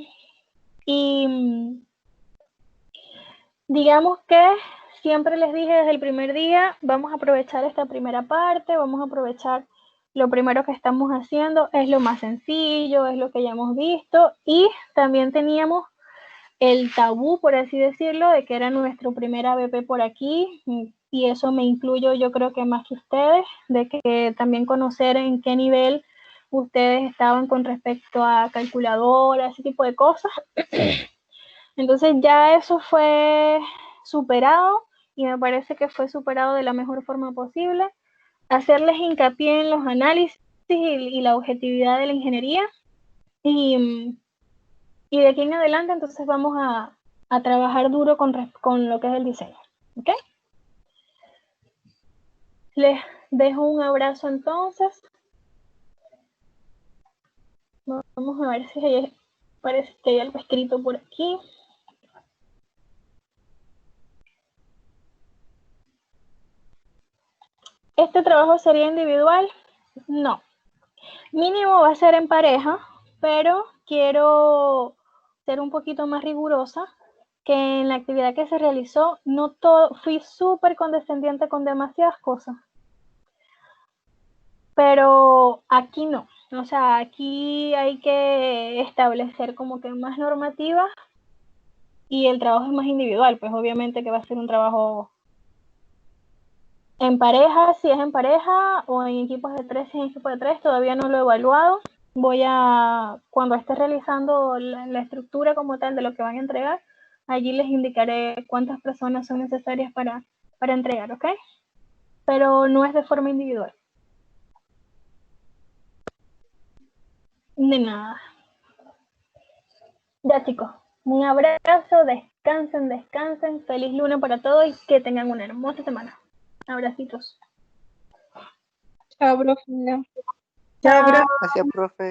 digamos que siempre les dije desde el primer día, vamos a aprovechar esta primera parte, vamos a aprovechar lo primero que estamos haciendo, es lo más sencillo, es lo que ya hemos visto, y también teníamos el tabú, por así decirlo, de que era nuestro primer ABP por aquí, y eso me incluyo yo creo que más que ustedes, de que también conocer en qué nivel ustedes estaban con respecto a calculadoras, ese tipo de cosas. Entonces ya eso fue superado y me parece que fue superado de la mejor forma posible. Hacerles hincapié en los análisis y la objetividad de la ingeniería. Y de aquí en adelante entonces vamos a trabajar duro con lo que es el diseño. ¿Ok? Les dejo un abrazo entonces. Vamos a ver si parece que hay algo escrito por aquí. ¿Este trabajo sería individual? No. Mínimo va a ser en pareja, pero quiero ser un poquito más rigurosa, que en la actividad que se realizó, no todo, fui súper condescendiente con demasiadas cosas. Pero aquí no. O sea, aquí hay que establecer como que más normativas y el trabajo es más individual, pues obviamente que va a ser un trabajo en pareja, si es en pareja, o en equipos de 3, si es en equipos de 3, todavía no lo he evaluado. Voy a, cuando esté realizando la estructura como tal de lo que van a entregar, allí les indicaré cuántas personas son necesarias para entregar, ¿ok? Pero no es de forma individual. De nada. Ya chicos, un abrazo, descansen, feliz lunes para todos y que tengan una hermosa semana. Abracitos. Chao, profe. Chao, gracias, profe.